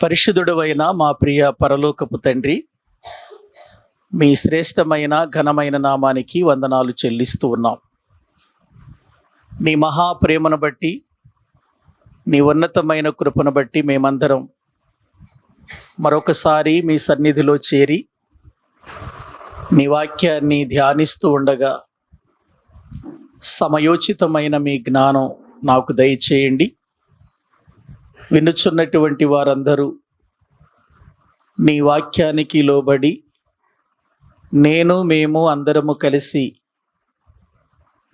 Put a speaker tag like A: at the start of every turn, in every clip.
A: పరిశుద్ధుడవైన మా ప్రియ పరలోకపు తండ్రి, మీ శ్రేష్టమైన ఘనమైన నామానికి వందనాలు చెల్లిస్తూ ఉన్నాం. నీ మహాప్రేమను బట్టి, నీ ఉన్నతమైన కృపను బట్టి మేమందరం మరొకసారి మీ సన్నిధిలో చేరి నీ వాక్యాన్ని ధ్యానిస్తూ ఉండగా సమయోచితమైన మీ జ్ఞానం నాకు దయచేయండి. వినుచున్నటువంటి వారందరూ నీ వాక్యానికి లోబడి మేము అందరము కలిసి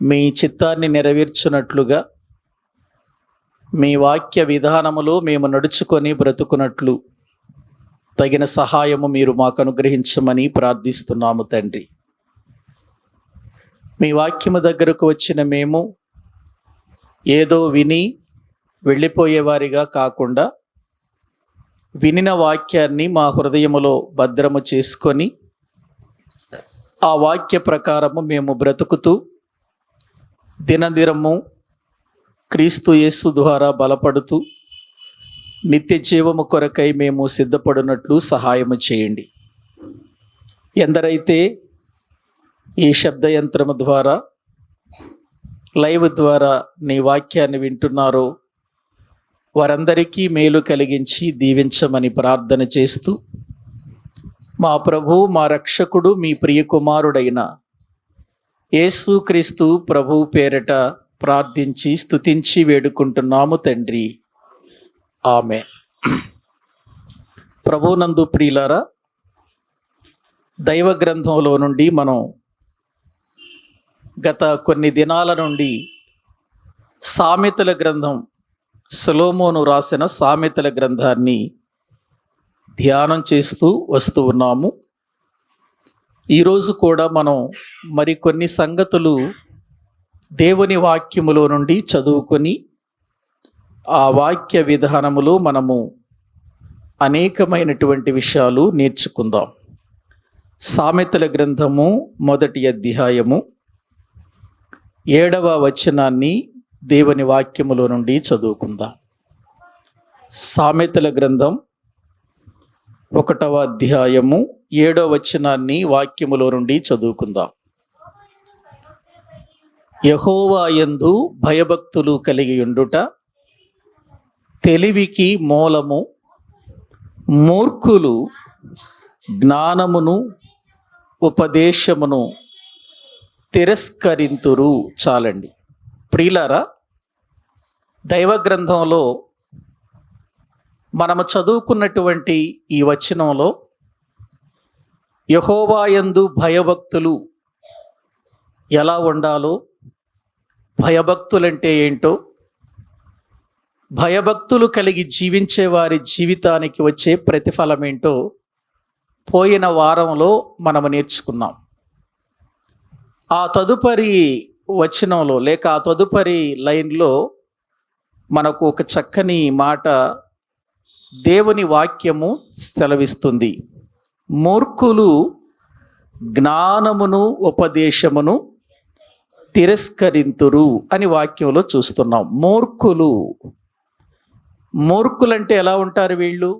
A: మీ చిత్తాన్ని నెరవేర్చున్నట్లుగా, మీ వాక్య విధానములో మేము నడుచుకొని బ్రతుకున్నట్లు తగిన సహాయము మీరు మాకు అనుగ్రహించమని ప్రార్థిస్తున్నాము తండ్రి. మీ వాక్యము దగ్గరకు వచ్చిన మేము ఏదో విని వెళ్ళిపోయేవారిగా కాకుండా, వినిన వాక్యాన్ని మా హృదయములో భద్రము చేసుకొని ఆ వాక్య ప్రకారము మేము బ్రతుకుతూ దినదినము క్రీస్తు యేసు ద్వారా బలపడుతూ నిత్య జీవము కొరకై మేము సిద్ధపడినట్లు సహాయము చేయండి. ఎందరైతే ఈ శబ్దయంత్రము ద్వారా, లైవ్ ద్వారా నీ వాక్యాన్ని వింటున్నారో వారందరికీ మేలు కలిగించి దీవించమని ప్రార్థన చేస్తూ, మా ప్రభు, మా రక్షకుడు, మీ ప్రియ కుమారుడైన యేసు క్రీస్తు ప్రభు పేరట ప్రార్థించి స్తుతించి వేడుకుంటున్నాము తండ్రి. ఆమేన్. ప్రభునందు ప్రియులారా, దైవ గ్రంథంలో నుండి మనం గత కొన్ని దినాల నుండి సామెతల గ్రంథం, సొలొమోను రాసిన సామెతల గ్రంథాన్ని ధ్యానం చేస్తూ వస్తూ ఉన్నాము. ఈరోజు కూడా మనం మరికొన్ని సంగతులు దేవుని వాక్యములో నుండి చదువుకొని ఆ వాక్య విధానములో మనము అనేకమైనటువంటి విషయాలు నేర్చుకుందాం. సామెతల గ్రంథము 1వ అధ్యాయము 7వ వచనాన్ని దేవుని వాక్యములో నుండి చదువుకుందాం. సామెతల గ్రంథం 1వ అధ్యాయము 7వ వచనాన్ని వాక్యములో నుండి చదువుకుందాం. యెహోవా యందు భయభక్తులు కలిగి ఉండుట తెలివికి మూలము, మూర్ఖులు జ్ఞానమును ఉపదేశమును తిరస్కరింతురు. చాలండి ప్రియులారా, దైవ గ్రంథంలో మనము చదువుకున్నటువంటి ఈ వచనంలో యెహోవా యందు భయభక్తులు ఎలా ఉండాలో, భయభక్తులంటే ఏంటో, భయభక్తులు కలిగి జీవించే వారి జీవితానికి వచ్చే ప్రతిఫలం ఏంటో పోయిన వారంలో మనము నేర్చుకున్నాం. ఆ తదుపరి వచనంలో లేక ఆ తదుపరి లైన్లో మనకు ఒక చక్కని మాట దేవుని వాక్యము సెలవిస్తుంది. మూర్ఖులు జ్ఞానమును ఉపదేశమును తిరస్కరింతురు అని వాక్యంలో చూస్తున్నాం. మూర్ఖులంటే ఎలా ఉంటారు వీళ్ళు?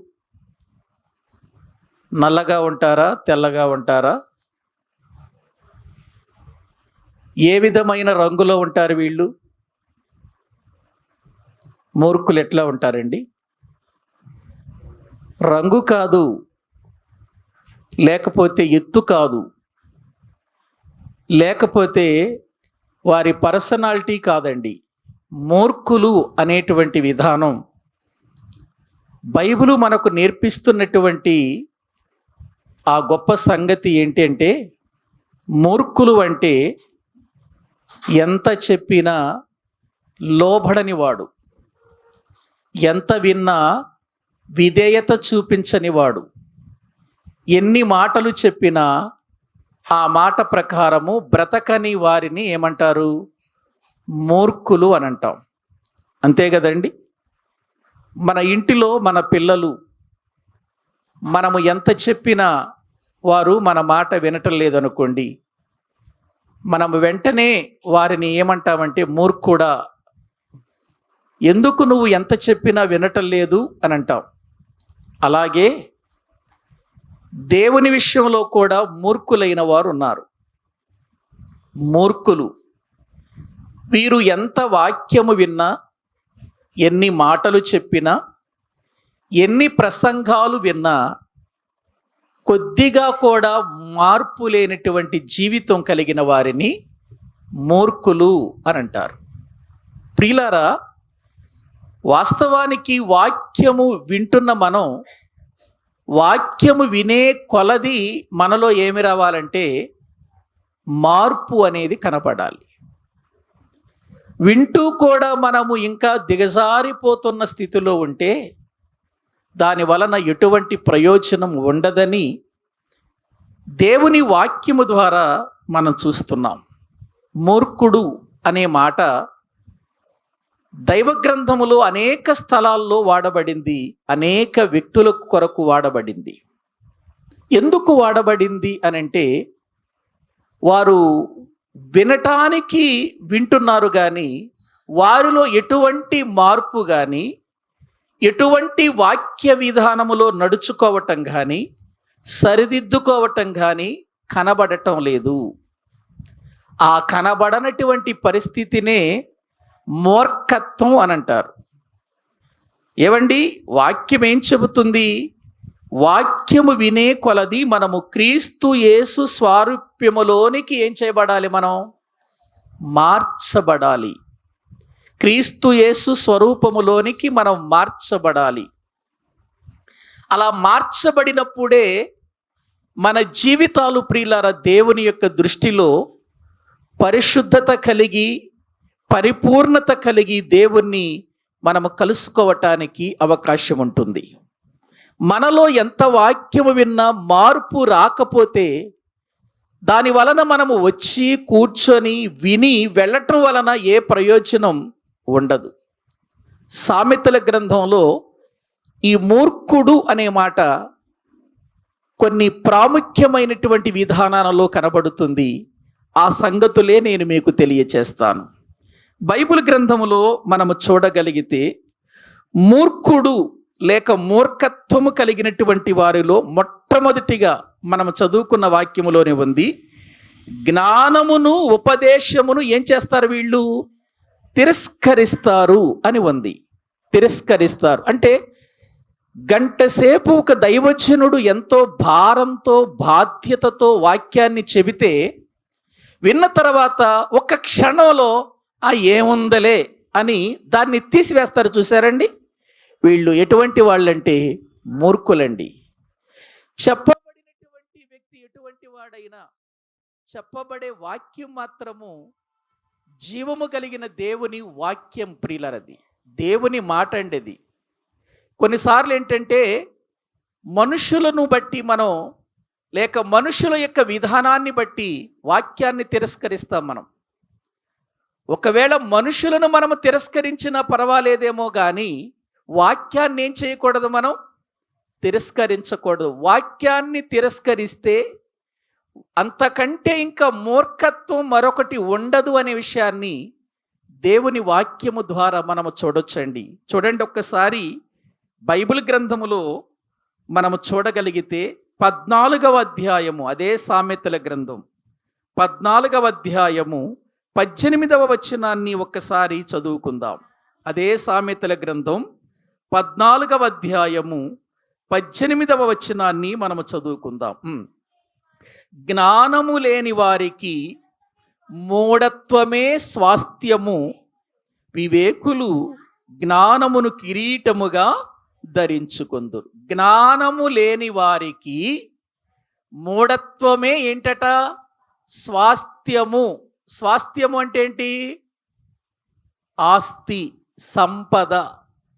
A: నల్లగా ఉంటారా, తెల్లగా ఉంటారా? ఏ విధమైన రంగులో ఉంటారు వీళ్ళు? మూర్ఖులు ఎట్లా ఉంటారండి? రంగు కాదు, లేకపోతే ఎత్తు కాదు, లేకపోతే వారి పర్సనాలిటీ కాదండి. మూర్ఖులు అనేటువంటి విధానం బైబిలు మనకు నేర్పిస్తున్నటువంటి ఆ గొప్ప సంగతి ఏంటంటే, మూర్ఖులు అంటే ఎంత చెప్పినా లోబడని వాడు, ఎంత విన్నా విధేయత చూపించని వాడు, ఎన్ని మాటలు చెప్పినా ఆ మాట ప్రకారము బ్రతకని వారిని ఏమంటారు? మూర్ఖులు అని అంటాం. అంతే కదండి. మన ఇంటిలో మన పిల్లలు మనము ఎంత చెప్పినా వారు మన మాట వినటం లేదనుకోండి, మనము వెంటనే వారిని ఏమంటామంటే మూర్ఖుడా, ఎందుకు నువ్వు ఎంత చెప్పినా వినటం లేదు అని అంటాం. అలాగే దేవుని విషయంలో కూడా మూర్ఖులైన వారు ఉన్నారు. మూర్ఖులు వీరు ఎంత వాక్యము విన్నా, ఎన్ని మాటలు చెప్పినా, ఎన్ని ప్రసంగాలు విన్నా కొద్దిగా కూడా మార్పు లేనటువంటి జీవితం కలిగిన వారిని మూర్ఖులు అని అంటారు. ప్రియులారా, వాస్తవానికి వాక్యము వింటున్న మనం వాక్యము వినే కొలది మనలో ఏమి రావాలంటే మార్పు అనేది కనపడాలి. వింటూ కూడా మనము ఇంకా దిగజారిపోతున్న స్థితిలో ఉంటే దాని వలన ఎటువంటి ప్రయోజనం ఉండదని దేవుని వాక్యము ద్వారా మనం చూస్తున్నాం. మూర్ఖుడు అనే మాట దైవ గ్రంథములో అనేక స్థలాల్లో వాడబడింది, అనేక వ్యక్తుల కొరకు వాడబడింది. ఎందుకు వాడబడింది అనంటే వారు వినటానికి వింటున్నారు కానీ వారిలో ఎటువంటి మార్పు కానీ, ఎటువంటి వాక్య విధానములో నడుచుకోవటం కానీ, సరిదిద్దుకోవటం కానీ కనబడటం లేదు. ఆ కనబడనటువంటి పరిస్థితినే మూర్ఖత్వం అని అంటారు. ఏవండి, వాక్యం ఏం చెబుతుంది? వాక్యము వినే కొలది మనము క్రీస్తు యేసు స్వారూప్యములోనికి ఏం చేయబడాలి? మనం మార్చబడాలి. క్రీస్తు యేసు స్వరూపములోనికి మనం మార్చబడాలి. అలా మార్చబడినప్పుడే మన జీవితాలు ప్రియులారా దేవుని యొక్క దృష్టిలో పరిశుద్ధత కలిగి, పరిపూర్ణత కలిగి దేవుణ్ణి మనము కలుసుకోవటానికి అవకాశం ఉంటుంది. మనలో ఎంత వాక్యము విన్నా మార్పు రాకపోతే దాని వలన మనము వచ్చి కూర్చొని విని వెళ్ళటం వలన ఏ ప్రయోజనం ఉండదు. సామెతల గ్రంథంలో ఈ మూర్ఖుడు అనే మాట కొన్ని ప్రాముఖ్యమైనటువంటి విధానాలలో కనబడుతుంది. ఆ సంగతులే నేను మీకు తెలియచేస్తాను. బైబిల్ గ్రంథములో మనము చూడగలిగితే మూర్ఖుడు లేక మూర్ఖత్వము కలిగినటువంటి వారిలో మొట్టమొదటిగా మనము చదువుకున్న వాక్యములోనే ఉంది, జ్ఞానమును ఉపదేశమును ఏం చేస్తారు? వీళ్ళు తిరస్కరిస్తారు అని ఉంది. తిరస్కరిస్తారు అంటే గంట సేపు ఒక దైవజనుడు ఎంతో భారంతో బాధ్యతతో వాక్యాన్ని చెబితే విన్న తర్వాత ఒక క్షణంలో ఏముందలే అని దాన్ని తీసివేస్తారు. చూసారండి, వీళ్ళు ఎటువంటి వాళ్ళంటే మూర్ఖులండి. చెప్పబడినటువంటి వ్యక్తి ఎటువంటి వాడైనా చెప్పబడే వాక్యం మాత్రము జీవము కలిగిన దేవుని వాక్యం ప్రియులరది, దేవుని మాట అండి అది. కొన్నిసార్లు ఏంటంటే మనుషులను బట్టి మనం లేక మనుషుల యొక్క విధానాన్ని బట్టి వాక్యాన్ని తిరస్కరిస్తాం మనం. ఒకవేళ మనుషులను మనము తిరస్కరించినా పర్వాలేదేమో కానీ వాక్యాన్ని ఏం చేయకూడదు? మనం తిరస్కరించకూడదు. వాక్యాన్ని తిరస్కరిస్తే అంతకంటే ఇంకా మూర్ఖత్వం మరొకటి ఉండదు అనే విషయాన్ని దేవుని వాక్యము ద్వారా మనము చూడొచ్చండి. చూడండి, ఒక్కసారి బైబిల్ గ్రంథములో మనము చూడగలిగితే 14వ అధ్యాయము, అదే సామెతల గ్రంథం 14వ అధ్యాయము 18వ వచనాన్ని ఒక్కసారి చదువుకుందాం. అదే సామెతల గ్రంథం 14వ అధ్యాయము 18వ వచనాన్ని మనము చదువుకుందాం. జ్ఞానము లేని వారికి మూఢత్వమే స్వాస్థ్యము, వివేకులు జ్ఞానమును కిరీటముగా ధరించుకొందురు. జ్ఞానము లేని వారికి మూఢత్వమే ఏంటట? స్వాస్థ్యము. స్వాస్థ్యము అంటే ఏంటి? ఆస్తి, సంపద,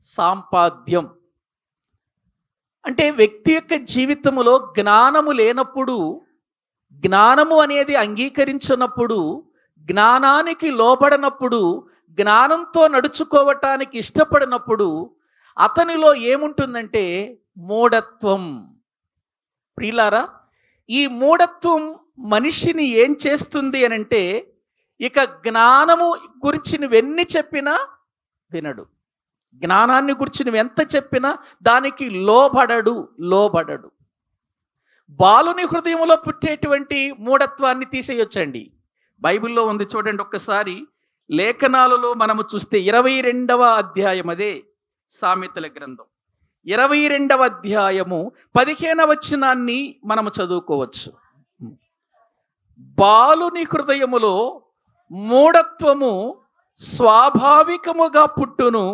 A: సాంపాద్యం. అంటే వ్యక్తి యొక్క జీవితంలో జ్ఞానము లేనప్పుడు, జ్ఞానము అనేది అంగీకరించినప్పుడు, జ్ఞానానికి లోబడినప్పుడు, జ్ఞానంతో నడుచుకోవటానికి ఇష్టపడినప్పుడు అతనిలో ఏముంటుందంటే మూఢత్వం. ప్రియులారా, ఈ మూఢత్వం మనిషిని ఏం చేస్తుంది అనంటే ఇక జ్ఞానము గురించి నువ్వెన్ని చెప్పినా వినడు. జ్ఞానాన్ని గురించి నువ్వు ఎంత చెప్పినా దానికి లోబడడు. బాలుని హృదయంలో పుట్టేటువంటి మూఢత్వాన్ని తీసేయొచ్చండి. బైబిల్లో ఉంది చూడండి ఒక్కసారి, లేఖనాలలో మనము చూస్తే 22వ అధ్యాయం, అదే సామెతల గ్రంథం 22వ అధ్యాయము 15వ వచనాన్ని మనము చదువుకోవచ్చు. బాలుని హృదయములో మూఢత్వము స్వాభావికముగా పుట్టును,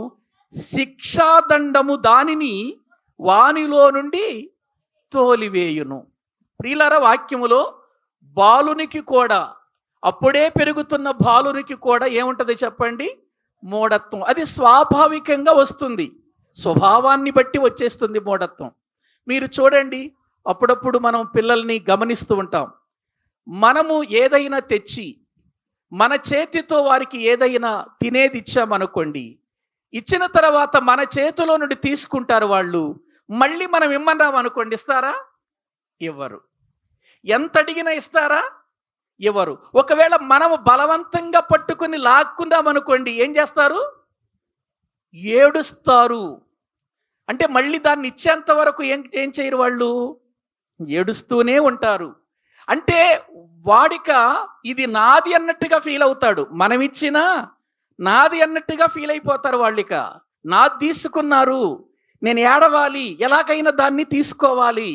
A: శిక్షాదండము దానిని వానిలో నుండి తోలివేయును. ప్రియులారా, వాక్యములో బాలునికి కూడా, అప్పుడే పెరుగుతున్న బాలునికి కూడా ఏముంటుంది చెప్పండి? మూఢత్వం. అది స్వాభావికంగా వస్తుంది, స్వభావాన్ని బట్టి వచ్చేస్తుంది మూఢత్వం. మీరు చూడండి, అప్పుడప్పుడు మనం పిల్లల్ని గమనిస్తూ ఉంటాం. మనము ఏదైనా తెచ్చి మన చేతితో వారికి ఏదైనా తినేది ఇచ్చామనుకోండి, ఇచ్చిన తర్వాత మన చేతిలో నుండి తీసుకుంటారు వాళ్ళు. మళ్ళీ మనం ఇమ్మన్నాం అనుకోండి, ఇస్తారా? ఇవ్వరు. ఎంత అడిగినా ఇస్తారా? ఇవ్వరు. ఒకవేళ మనము బలవంతంగా పట్టుకుని లాక్కున్నామనుకోండి, ఏం చేస్తారు? ఏడుస్తారు. అంటే మళ్ళీ దాన్ని ఇచ్చేంత వరకు ఏం చేయరు వాళ్ళు, ఏడుస్తూనే ఉంటారు. అంటే వాడిక ఇది నాది అన్నట్టుగా ఫీల్ అవుతాడు. మనం ఇచ్చినా నాది అన్నట్టుగా ఫీల్ అయిపోతారు వాళ్ళిక. నాది తీసుకున్నారు, నేను ఏడవాలి, ఎలాగైనా దాన్ని తీసుకోవాలి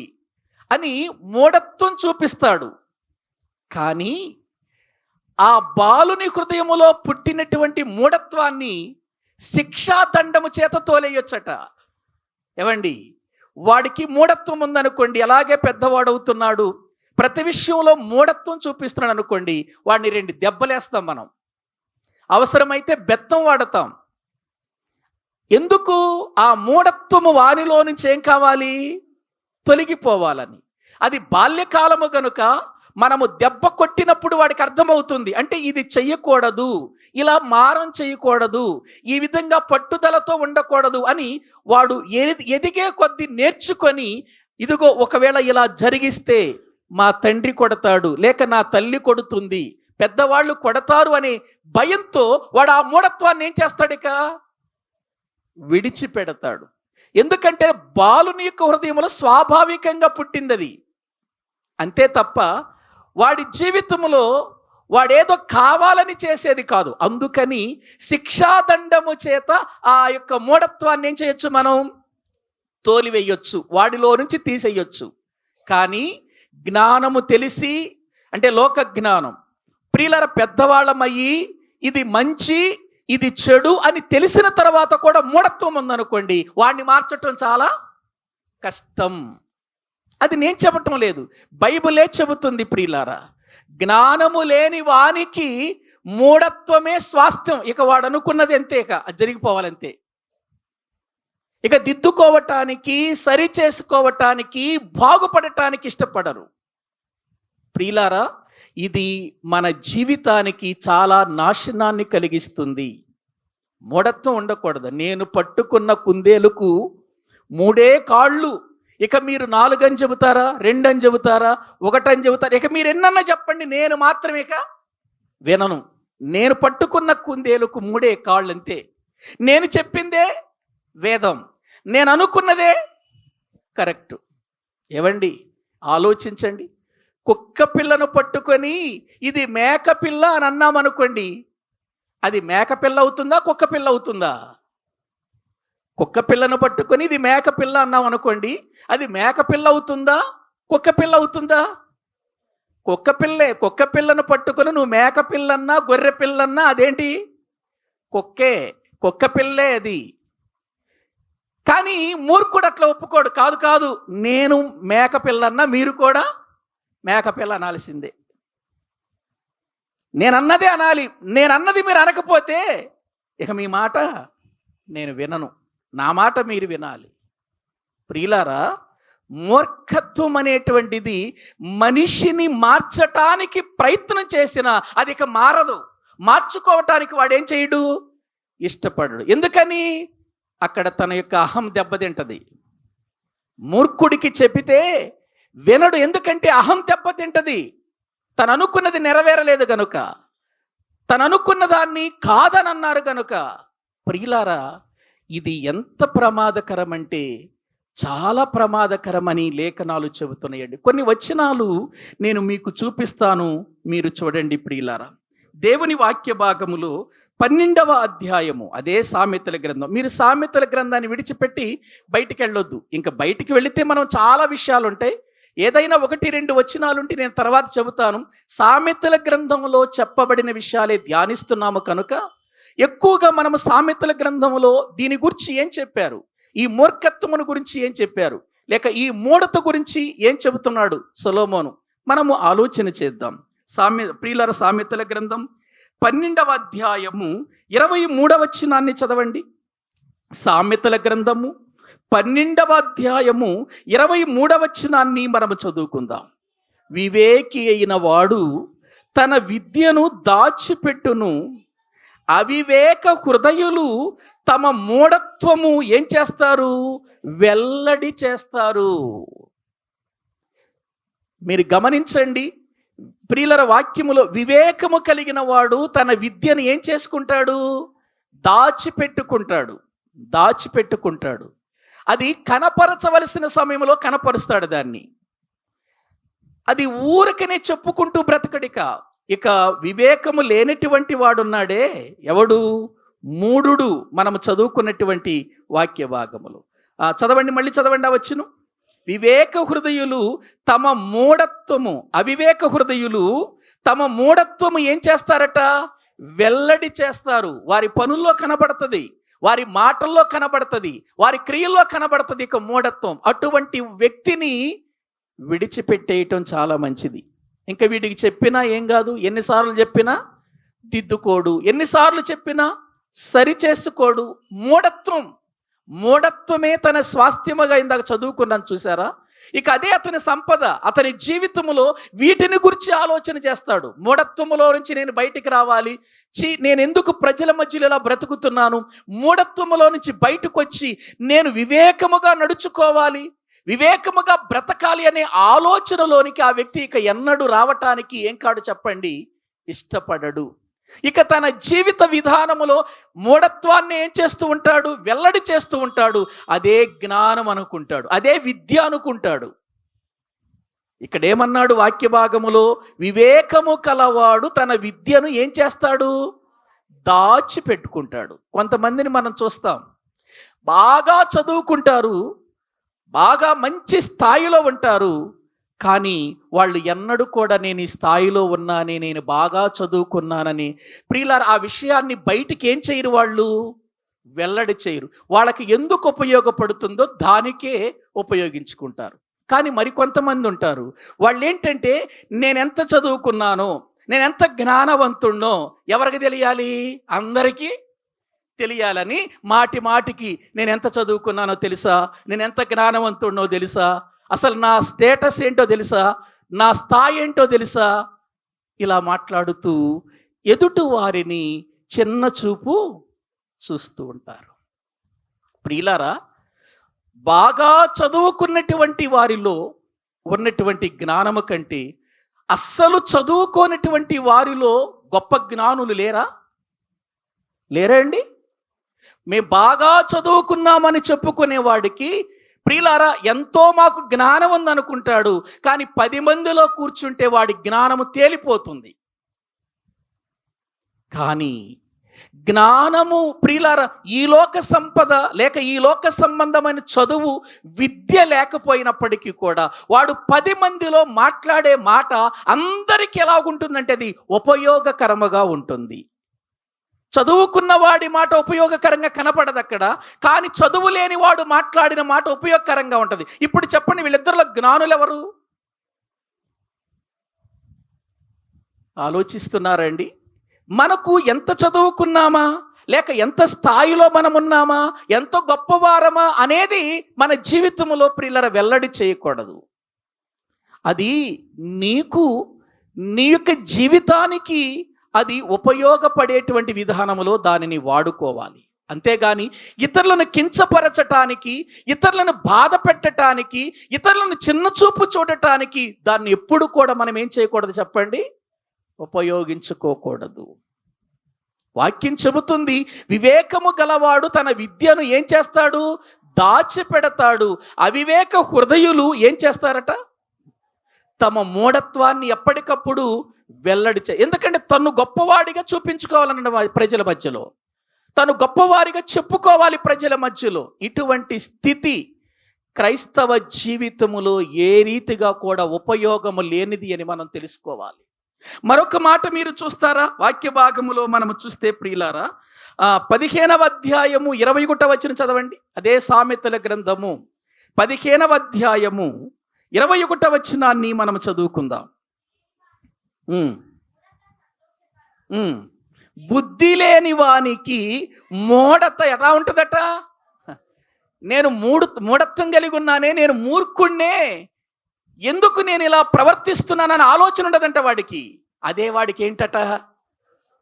A: అని మూఢత్వం చూపిస్తాడు. కానీ ఆ బాలుని హృదయములో పుట్టినటువంటి మూఢత్వాన్ని శిక్షాదండము చేత తోలేయొచ్చట. ఏమండి, వాడికి మూఢత్వం ఉందనుకోండి, అలాగే పెద్దవాడవుతున్నాడు, ప్రతి విషయంలో మూఢత్వం చూపిస్తున్నాడు అనుకోండి, వాడిని 2 దెబ్బలేస్తాం మనం. అవసరమైతే బెత్తం వాడతాం. ఎందుకు? ఆ మూఢత్వము వానిలో నుంచి ఏం కావాలి? తొలగిపోవాలని. అది బాల్యకాలము కనుక మనము దెబ్బ కొట్టినప్పుడు వాడికి అర్థమవుతుంది, అంటే ఇది చెయ్యకూడదు, ఇలా మారం చేయకూడదు, ఈ విధంగా పట్టుదలతో ఉండకూడదు అని వాడు ఎదిగే కొద్దీ నేర్చుకొని, ఇదిగో ఒకవేళ ఇలా జరిగిస్తే మా తండ్రి కొడతాడు, లేక నా తల్లి కొడుతుంది, పెద్దవాళ్ళు కొడతారు అనే భయంతో వాడు ఆ మూఢత్వాన్ని ఏం చేస్తాడు? ఇక విడిచిపెడతాడు. ఎందుకంటే బాలుని యొక్క హృదయంలో స్వాభావికంగా పుట్టింది అది. అంతే తప్ప వాడి జీవితంలో వాడేదో కావాలని చేసేది కాదు. అందుకని శిక్షాదండము చేత ఆ యొక్క మూఢత్వాన్ని ఏం చేయొచ్చు? మనం తోలివేయొచ్చు, వాడిలో నుంచి తీసేయొచ్చు. కానీ జ్ఞానము తెలిసి, అంటే లోక జ్ఞానం, ప్రియులర పెద్దవాళ్ళమయ్యి ఇది మంచి ఇది చెడు అని తెలిసిన తర్వాత కూడా మూఢత్వం ఉందనుకోండి, వాడిని మార్చటం చాలా కష్టం. అది నేను చెప్పటం లేదు, బైబిలే చెబుతుంది. ప్రియులారా, జ్ఞానము లేని వానికి మూఢత్వమే స్వాస్థ్యం. ఇక వాడు అనుకున్నది అంతే, ఇక అది జరిగిపోవాలంతే. ఇక దిద్దుకోవటానికి, సరి చేసుకోవటానికి, బాగుపడటానికి ఇష్టపడరు. ప్రియులారా, ఇది మన జీవితానికి చాలా నాశనాన్ని కలిగిస్తుంది. మూఢత్వం ఉండకూడదు. నేను పట్టుకున్న కుందేలుకు 3 కాళ్ళు, ఇక మీరు 4 అని చెబుతారా, 2 అని చెబుతారా, 1 అని చెబుతారా, ఇక మీరు ఎన్నన్నా చెప్పండి, నేను మాత్రం ఇక వినను. నేను పట్టుకున్న కుందేలుకు 3 కాళ్ళు అంతే. నేను చెప్పిందే వేదం, నేను అనుకున్నదే కరెక్ట్. ఏవండి, ఆలోచించండి. కుక్క పిల్లను పట్టుకొని ఇది మేక పిల్ల అని అన్నామనుకోండి, అది మేక పిల్ల అవుతుందా, కుక్క పిల్ల అవుతుందా? కుక్క పిల్లను పట్టుకొని ఇది మేక పిల్ల అన్నాం అనుకోండి, అది మేక పిల్ల అవుతుందా, కుక్క పిల్ల అవుతుందా? కుక్క పిల్లే. కుక్క పిల్లను పట్టుకొని నువ్వు మేక పిల్లన్నా గొర్రె పిల్లన్నా అదేంటి? కుక్కే, కుక్క పిల్లే అది. కానీ మూర్ఖుడు అట్లా ఒప్పుకోడు. కాదు కాదు, నేను మేక పిల్లన్నా మీరు కూడా మేకపిల్ల అనాల్సిందే. నేనన్నదే అనాలి. నేనన్నది మీరు అనకపోతే ఇక మీ మాట నేను వినను, నా మాట మీరు వినాలి. ప్రియులారా, మూర్ఖత్వం అనేటువంటిది మనిషిని మార్చటానికి ప్రయత్నం చేసినా అది ఇక మారదు. మార్చుకోవటానికి వాడేం చేయడు? ఇష్టపడడు. ఎందుకని? అక్కడ తన యొక్క అహం దెబ్బతింటది. మూర్ఖుడికి చెప్పితే వినడు. ఎందుకంటే అహం దెబ్బతింటది. తను అనుకున్నది నెరవేరలేదు గనుక, తను అనుకున్న దాన్ని కాదని అన్నారు గనుక. ప్రియులారా, ఇది ఎంత ప్రమాదకరం అంటే చాలా ప్రమాదకరమని లేఖనాలు చెబుతున్నాయండి. కొన్ని వచనాలు నేను మీకు చూపిస్తాను, మీరు చూడండి ప్రియులారా. దేవుని వాక్య భాగములో 12వ అధ్యాయము, అదే సామెతల గ్రంథం. మీరు సామెతల గ్రంథాన్ని విడిచిపెట్టి బయటికి వెళ్ళొద్దు. ఇంకా బయటికి వెళితే మనం చాలా విషయాలు ఉంటాయి. ఏదైనా 1-2 వచనాలుంటే నేను తర్వాత చెబుతాను. సామెతల గ్రంథంలో చెప్పబడిన విషయాలే ధ్యానిస్తున్నాము కనుక ఎక్కువగా మనము సామెతల గ్రంథంలో దీని గురించి ఏం చెప్పారు, ఈ మూర్ఖత్వమును గురించి ఏం చెప్పారు, లేక ఈ మూఢత గురించి ఏం చెబుతున్నాడు సొలొమోను, మనము ఆలోచన చేద్దాం. ప్రియులార, సామెతల గ్రంథం 12వ అధ్యాయము 23వ వచనాన్ని చదవండి. సామెతల గ్రంథము 12వ అధ్యాయము 23వ వచనాన్ని మనము చదువుకుందాం. వివేకి అయిన వాడు తన విద్యను దాచిపెట్టును, అవివేక హృదయులు తమ మూఢత్వము ఏం చేస్తారు, వెల్లడి చేస్తారు. మీరు గమనించండి ప్రియులర, వాక్యములో వివేకము కలిగిన వాడు తన విద్యను ఏం చేసుకుంటాడు, దాచిపెట్టుకుంటాడు. అది కనపరచవలసిన సమయంలో కనపరుస్తాడు దాన్ని. అది ఊరికనే చెప్పుకుంటూ బ్రతకడిక. ఇక వివేకము లేనటువంటి వాడున్నాడే, ఎవడు, మూఢుడు. మనము చదువుకున్నటువంటి వాక్య భాగములు చదవండి, మళ్ళీ చదవండి. వచ్చును, వివేక హృదయులు తమ మూఢత్వము, అవివేక హృదయులు తమ మూఢత్వము ఏం చేస్తారట, వెల్లడి చేస్తారు. వారి పనుల్లో కనబడుతుంది, వారి మాటల్లో కనబడుతుంది, వారి క్రియల్లో కనబడుతుంది ఇక మూఢత్వం. అటువంటి వ్యక్తిని విడిచిపెట్టేయటం చాలా మంచిది. ఇంకా వీడికి చెప్పినా ఏం కాదు, ఎన్నిసార్లు చెప్పినా దిద్దుకోడు, ఎన్నిసార్లు చెప్పినా సరి చేసుకోడు. మూఢత్వమే తన స్వాస్థ్యముగా ఇందాక చదువుకున్నాను చూసారా. ఇక అదే అతని సంపద. అతని జీవితంలో వీటిని గురించి ఆలోచన చేస్తాడు. మూఢత్వములో నుంచి నేను బయటికి రావాలి, నేను ఎందుకు ప్రజల మధ్యలో ఇలా బ్రతుకుతున్నాను, మూఢత్వములో నుంచి బయటకు వచ్చి నేను వివేకముగా నడుచుకోవాలి, వివేకముగా బ్రతకాలి అనే ఆలోచనలోనికి ఆ వ్యక్తి ఇక ఎన్నడూ రావటానికి ఏం కాడు చెప్పండి, ఇష్టపడడు. ఇక తన జీవిత విధానములో మూఢత్వాన్ని ఏం చేస్తూ ఉంటాడు, వెల్లడి చేస్తూ ఉంటాడు. అదే జ్ఞానం అనుకుంటాడు, అదే విద్య అనుకుంటాడు. ఇక్కడ ఏమన్నాడు వాక్య భాగములో, వివేకము కలవాడు తన విద్యను ఏం చేస్తాడు, దాచిపెట్టుకుంటాడు. కొంతమందిని మనం చూస్తాం, బాగా చదువుకుంటారు, బాగా మంచి స్థాయిలో ఉంటారు, కానీ వాళ్ళు ఎన్నడూ కూడా నేను ఈ స్థాయిలో ఉన్నానని, నేను బాగా చదువుకున్నానని ప్రియులారా ఆ విషయాన్ని బయటికి ఏం చేయరు, వాళ్ళు వెల్లడి చేయరు. వాళ్ళకి ఎందుకు ఉపయోగపడుతుందో దానికే ఉపయోగించుకుంటారు. కానీ మరికొంతమంది ఉంటారు, వాళ్ళు ఏంటంటే నేనెంత చదువుకున్నానో, నేనెంత జ్ఞానవంతుణ్ణో ఎవరికి తెలియాలి, అందరికీ తెలియాలని మాటికి నేను ఎంత చదువుకున్నానో తెలుసా, నేను ఎంత జ్ఞానవంతుడినో తెలుసా, అసలు నా స్టేటస్ ఏంటో తెలుసా, నా స్థాయి ఏంటో తెలుసా, ఇలా మాట్లాడుతూ ఎదుటి వారిని చిన్న చూపు చూస్తూ ఉంటారు. ప్రియులారా, బాగా చదువుకున్నటువంటి వారిలో ఉన్నటువంటి జ్ఞానము కంటే అస్సలు చదువుకోనటువంటి వారిలో గొప్ప జ్ఞానులు లేరా అండి? మేము బాగా చదువుకున్నామని చెప్పుకునేవాడికి ప్రియులారా ఎంతో మాకు జ్ఞానం ఉందనుకుంటాడు, కానీ 10 మందిలో కూర్చుంటే వాడి జ్ఞానము తేలిపోతుంది. కానీ జ్ఞానము ప్రియులారా, ఈ లోక సంపద లేక ఈ లోక సంబంధమైన చదువు విద్య లేకపోయినప్పటికీ కూడా వాడు 10 మందిలో మాట్లాడే మాట అందరికీ ఎలాగుంటుందంటే అది ఉపయోగకరముగా ఉంటుంది. చదువుకున్న వాడి మాట ఉపయోగకరంగా కనపడదు అక్కడ, కానీ చదువు లేని వాడు మాట్లాడిన మాట ఉపయోగకరంగా ఉంటుంది. ఇప్పుడు చెప్పండి, వీళ్ళిద్దరిలో జ్ఞానులు ఎవరు? ఆలోచిస్తున్నారండి? మనకు ఎంత చదువుకున్నామా, లేక ఎంత స్థాయిలో మనం ఉన్నామా, ఎంత గొప్పవారమా అనేది మన జీవితంలో ప్రియులర వెల్లడి చేయకూడదు. అది నీకు నీ యొక్క జీవితానికి అది ఉపయోగపడేటువంటి విధానములో దానిని వాడుకోవాలి. అంతేగాని ఇతరులను కించపరచటానికి, ఇతరులను బాధ పెట్టడానికి, ఇతరులను చిన్న చూపు చూడటానికి దాన్ని ఎప్పుడు కూడా మనం ఏం చేయకూడదు చెప్పండి, ఉపయోగించుకోకూడదు. వాక్యం చెబుతుంది, వివేకము గలవాడు తన విద్యను ఏం చేస్తాడు? దాచిపెడతాడు. అవివేక హృదయులు ఏం చేస్తారట? తమ మూఢత్వాన్ని ఎప్పటికప్పుడు వెల్లడి ఎందుకంటే తను గొప్పవాడిగా చూపించుకోవాలన్న ప్రజల మధ్యలో, తను గొప్పవారిగా చెప్పుకోవాలి ప్రజల మధ్యలో. ఇటువంటి స్థితి క్రైస్తవ జీవితములో ఏ రీతిగా కూడా ఉపయోగము లేనిది అని మనం తెలుసుకోవాలి. మరొక మాట మీరు చూస్తారా? వాక్య భాగములో మనము చూస్తే ప్రియులారా, 15వ అధ్యాయము 21వ వచనం చదవండి. అదే సామెతల గ్రంథము 15వ అధ్యాయము 21వ వచనాన్ని మనం చదువుకుందాం. బుద్ధి లేని వానికి మూఢత ఎలా ఉంటుందట? నేను మూఢత్వం కలిగి ఉన్నానే, నేను మూర్ఖుణ్ణే, ఎందుకు నేను ఇలా ప్రవర్తిస్తున్నానని ఆలోచన ఉండదంట వాడికి. అదే వాడికి ఏంటట?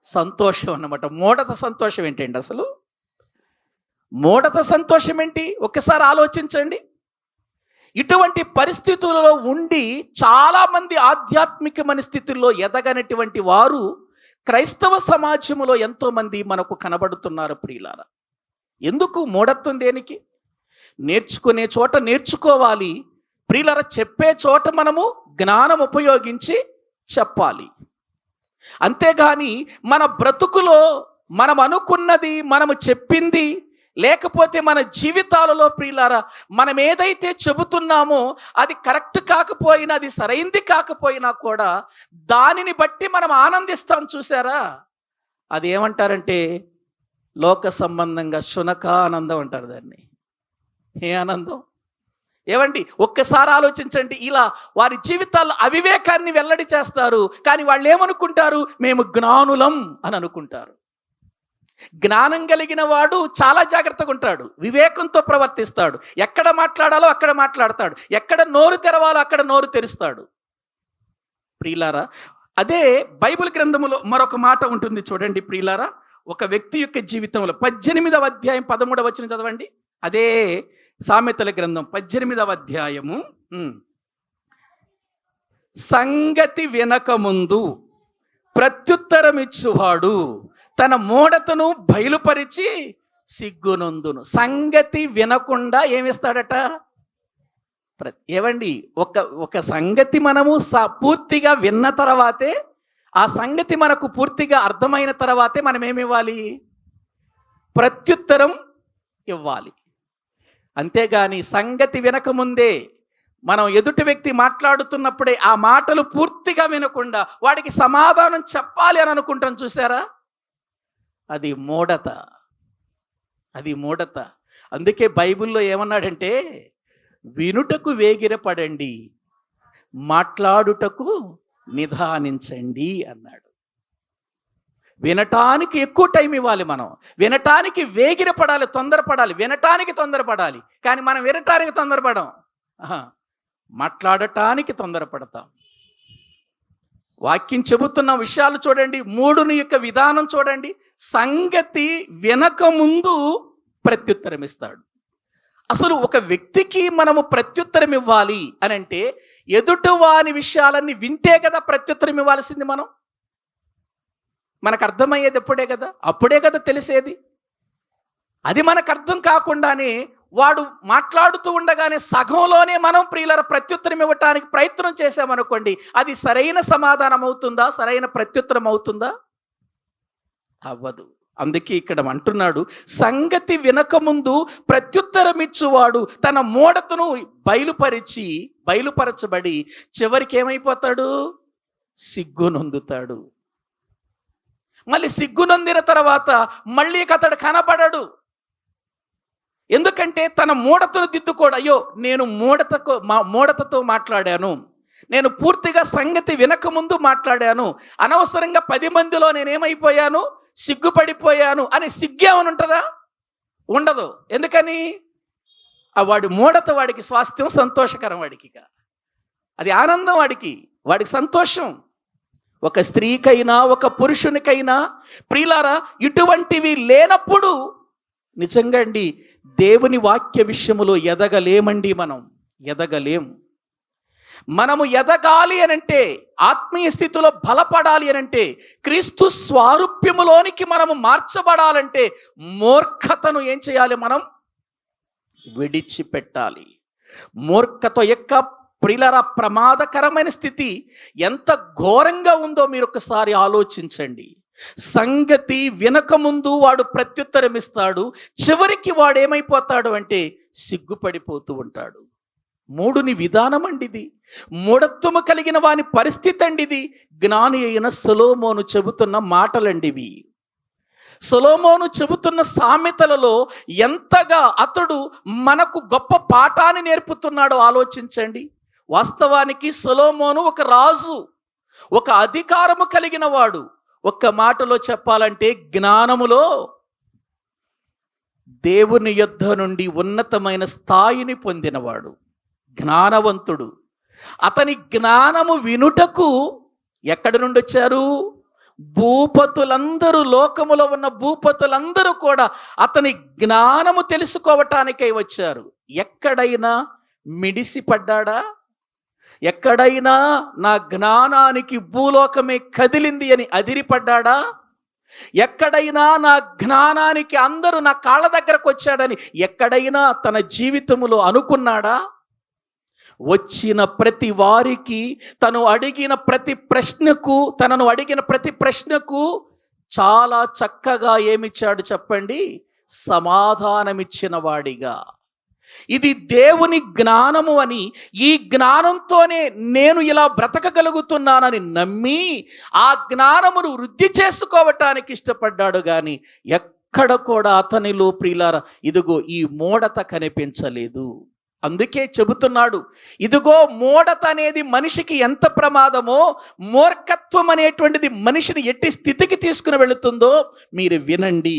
A: సంతోషం అన్నమాట. మూఢత సంతోషం ఏంటండి అసలు? మూఢత సంతోషం ఏంటి? ఒక్కసారి ఆలోచించండి. ఇటువంటి పరిస్థితులలో ఉండి చాలామంది ఆధ్యాత్మికమైన స్థితుల్లో ఎదగనటువంటి వారు క్రైస్తవ సమాజంలో ఎంతోమంది మనకు కనబడుతున్నారు ప్రియులారా. ఎందుకు మూఢత్వం? దేనికి? నేర్చుకునే చోట నేర్చుకోవాలి ప్రియులారా. చెప్పే చోట మనము జ్ఞానం ఉపయోగించి చెప్పాలి. అంతేగాని మన బ్రతుకులో మనం అనుకున్నది, మనము చెప్పింది, లేకపోతే మన జీవితాలలో ప్రియులారా మనం ఏదైతే చెబుతున్నామో అది కరెక్ట్ కాకపోయినా, అది సరైంది కాకపోయినా కూడా దానిని బట్టి మనం ఆనందిస్తాం. చూసారా? అది ఏమంటారంటే లోక సంబంధంగా శునకానందం అంటారు దాన్ని. ఏ ఆనందం? ఏమండి, ఒక్కసారి ఆలోచించండి. ఇలా వారి జీవితాల్లో అవివేకాన్ని వెల్లడి చేస్తారు, కానీ వాళ్ళు ఏమనుకుంటారు? మేము జ్ఞానులం అని అనుకుంటారు. జ్ఞానం కలిగిన వాడు చాలా జాగ్రత్తగా ఉంటాడు, వివేకంతో ప్రవర్తిస్తాడు. ఎక్కడ మాట్లాడాలో అక్కడ మాట్లాడతాడు, ఎక్కడ నోరు తెరవాలో అక్కడ నోరు తెరుస్తాడు. ప్రియులారా, అదే బైబిల్ గ్రంథములో మరొక మాట ఉంటుంది చూడండి ప్రియులారా. ఒక వ్యక్తి యొక్క జీవితంలో 18వ అధ్యాయం 13వ వచనం చదవండి. అదే సామెతల గ్రంథం 18వ అధ్యాయము. సంగతి వినకముందు ప్రత్యుత్తరం ఇచ్చువాడు తన మూఢతను బయలుపరిచి సిగ్గునందును. సంగతి వినకుండా ఏమిస్తాడట? ఏవండి, ఒక సంగతి మనము పూర్తిగా విన్న తర్వాతే, ఆ సంగతి మనకు పూర్తిగా అర్థమైన తర్వాతే మనం ఏమివ్వాలి? ప్రత్యుత్తరం ఇవ్వాలి. అంతేగాని సంగతి వినకముందే మనం ఎదుటి వ్యక్తి మాట్లాడుతున్నప్పుడే ఆ మాటలు పూర్తిగా వినకుండా వాడికి సమాధానం చెప్పాలి అని అనుకుంటాం. చూసారా? అది మూఢత, అది మూఢత. అందుకే బైబిల్లో ఏమన్నాడంటే, వినుటకు వేగిరపడండి, మాట్లాడుటకు నిదానించండి అన్నాడు. వినటానికి ఎక్కువ టైం ఇవ్వాలి. మనం వినటానికి వేగిరపడాలి, తొందరపడాలి. వినటానికి తొందరపడాలి, కానీ మనం వినటానికి తొందరపడం, మాట్లాడటానికి తొందరపడతాం. వాక్యం చెబుతున్న విషయాలు చూడండి, మూడుని యొక్క విధానం చూడండి. సంగతి వినకముందు ప్రత్యుత్తరం ఇస్తాడు. అసలు ఒక వ్యక్తికి మనము ప్రత్యుత్తరం ఇవ్వాలి అని అంటే ఎదుటి వాని విషయాలన్నీ వింటే కదా ప్రత్యుత్తరం ఇవ్వాల్సింది. మనకు అర్థమయ్యేది ఎప్పుడే కదా, అప్పుడే కదా తెలిసేది. అది మనకు అర్థం కాకుండానే వాడు మాట్లాడుతూ ఉండగానే సగంలోనే మనం ప్రియులర ప్రత్యుత్తరం ఇవ్వటానికి ప్రయత్నం చేశామనుకోండి, అది సరైన సమాధానం అవుతుందా? సరైన ప్రత్యుత్తరం అవుతుందా? అవ్వదు. అందుకే ఇక్కడ అంటున్నాడు, సంగతి వినకముందు ప్రత్యుత్తరం ఇచ్చువాడు తన మూఢతను బయలుపరచబడి చివరికి ఏమైపోతాడు? సిగ్గునొందుతాడు. మళ్ళీ సిగ్గునొందిన తర్వాత మళ్ళీ అతడు కనపడడు. ఎందుకంటే తన మూఢతను దిద్దుకోడు. అయ్యో, నేను మూఢతతో మాట్లాడాను, నేను పూర్తిగా సంగతి వినకముందు మాట్లాడాను, అనవసరంగా 10 మందిలో నేనేమైపోయాను? సిగ్గుపడిపోయాను అని సిగ్గేమని ఉంటుందా? ఉండదు. ఎందుకని? వాడి మూఢత వాడికి స్వాస్థ్యం, సంతోషకరం. వాడికి అది ఆనందం, వాడికి సంతోషం. ఒక స్త్రీకైనా ఒక పురుషునికైనా ప్రియులారా ఇటువంటివి లేనప్పుడు నిజంగా అండి దేవుని వాక్య విషయములో ఎదగలేమండి. మనం ఎదగలేం. మనము ఎదగాలి అనంటే, ఆత్మీయ స్థితిలో బలపడాలి అనంటే, క్రీస్తు స్వారూప్యములోనికి మనము మార్చబడాలంటే మూర్ఖతను ఏం చేయాలి? మనం విడిచిపెట్టాలి. మూర్ఖత యొక్క ప్రిలర ప్రమాదకరమైన స్థితి ఎంత ఘోరంగా ఉందో మీరు ఒకసారి ఆలోచించండి. సంగతి వినకముందు వాడు ప్రత్యుత్తరం ఇస్తాడు, చివరికి వాడు ఏమైపోతాడు అంటే సిగ్గుపడిపోతూ ఉంటాడు. మూడుని విధానం అండిది, మూఢత్వము కలిగిన వాని పరిస్థితి అండిది. జ్ఞాని అయిన సొలొమోను చెబుతున్న మాటలండివి. సొలొమోను చెబుతున్న సామెతలలో ఎంతగా అతడు మనకు గొప్ప పాఠాన్ని నేర్పుతున్నాడో ఆలోచించండి. వాస్తవానికి సొలొమోను ఒక రాజు, ఒక అధికారము కలిగిన వాడు. ఒక్క మాటలో చెప్పాలంటే జ్ఞానములో దేవుని యొద్ద నుండి ఉన్నతమైన స్థాయిని పొందినవాడు, జ్ఞానవంతుడు. అతని జ్ఞానము వినుటకు ఎక్కడి నుండి వచ్చారు? భూపతులందరూ, లోకములో ఉన్న భూపతులందరూ కూడా అతని జ్ఞానము తెలుసుకోవటానికై వచ్చారు. ఎక్కడైనా మిడిసిపడ్డా? ఎక్కడైనా నా జ్ఞానానికి భూలోకమే కదిలింది అని అదిరిపడ్డా? ఎక్కడైనా నా జ్ఞానానికి అందరూ నా కాళ్ళ దగ్గరకు వచ్చాడని ఎక్కడైనా తన జీవితంలో అనుకున్నాడా? వచ్చిన ప్రతి వారికి తనను అడిగిన ప్రతి ప్రశ్నకు చాలా చక్కగా ఏమిచ్చాడు చెప్పండి? సమాధానమిచ్చిన వాడిగా. ఇది దేవుని జ్ఞానము అని, ఈ జ్ఞానంతోనే నేను ఇలా బ్రతకగలుగుతున్నానని నమ్మి ఆ జ్ఞానమును వృద్ధి చేసుకోవటానికి ఇష్టపడ్డాడు. కానీ ఎక్కడ కూడా అతనిలో ప్రియులారా ఇదిగో ఈ మూఢత కనిపించలేదు. అందుకే చెబుతున్నాడు, ఇదిగో మూఢత అనేది మనిషికి ఎంత ప్రమాదమో, మూర్ఖత్వం అనేటువంటిది మనిషిని ఎట్టి స్థితికి తీసుకుని వెళుతుందో మీరు వినండి.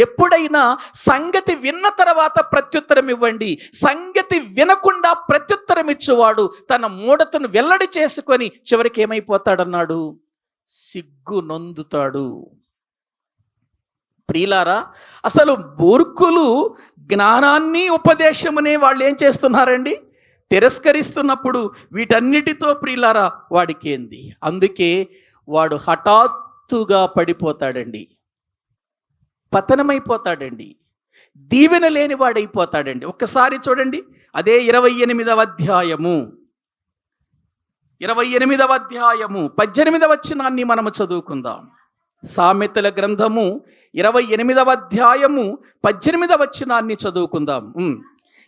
A: ఎప్పుడైనా సంగతి విన్న తర్వాత ప్రత్యుత్తరం ఇవ్వండి. సంగతి వినకుండా ప్రత్యుత్తరం ఇచ్చేవాడు తన మూఢతను వెల్లడి చేసుకొని చివరికి ఏమైపోతాడన్నాడు? సిగ్గు నొందుతాడు. ప్రియులారా, అసలు మూర్ఖులు జ్ఞానాన్ని ఉపదేశమునే వాళ్ళు ఏం చేస్తున్నారండి? తిరస్కరిస్తున్నప్పుడు వీటన్నిటితో ప్రియులారా వాడికేంది? అందుకే వాడు హఠాత్తుగా పడిపోతాడండి, పతనమైపోతాడండి, దీవెన లేని వాడైపోతాడండి. ఒక్కసారి చూడండి, అదే 28వ అధ్యాయము 18వ వచనాన్ని మనము చదువుకుందాం. సామెతల గ్రంథము 28వ అధ్యాయము 18వ వచనాన్ని చదువుకుందాం.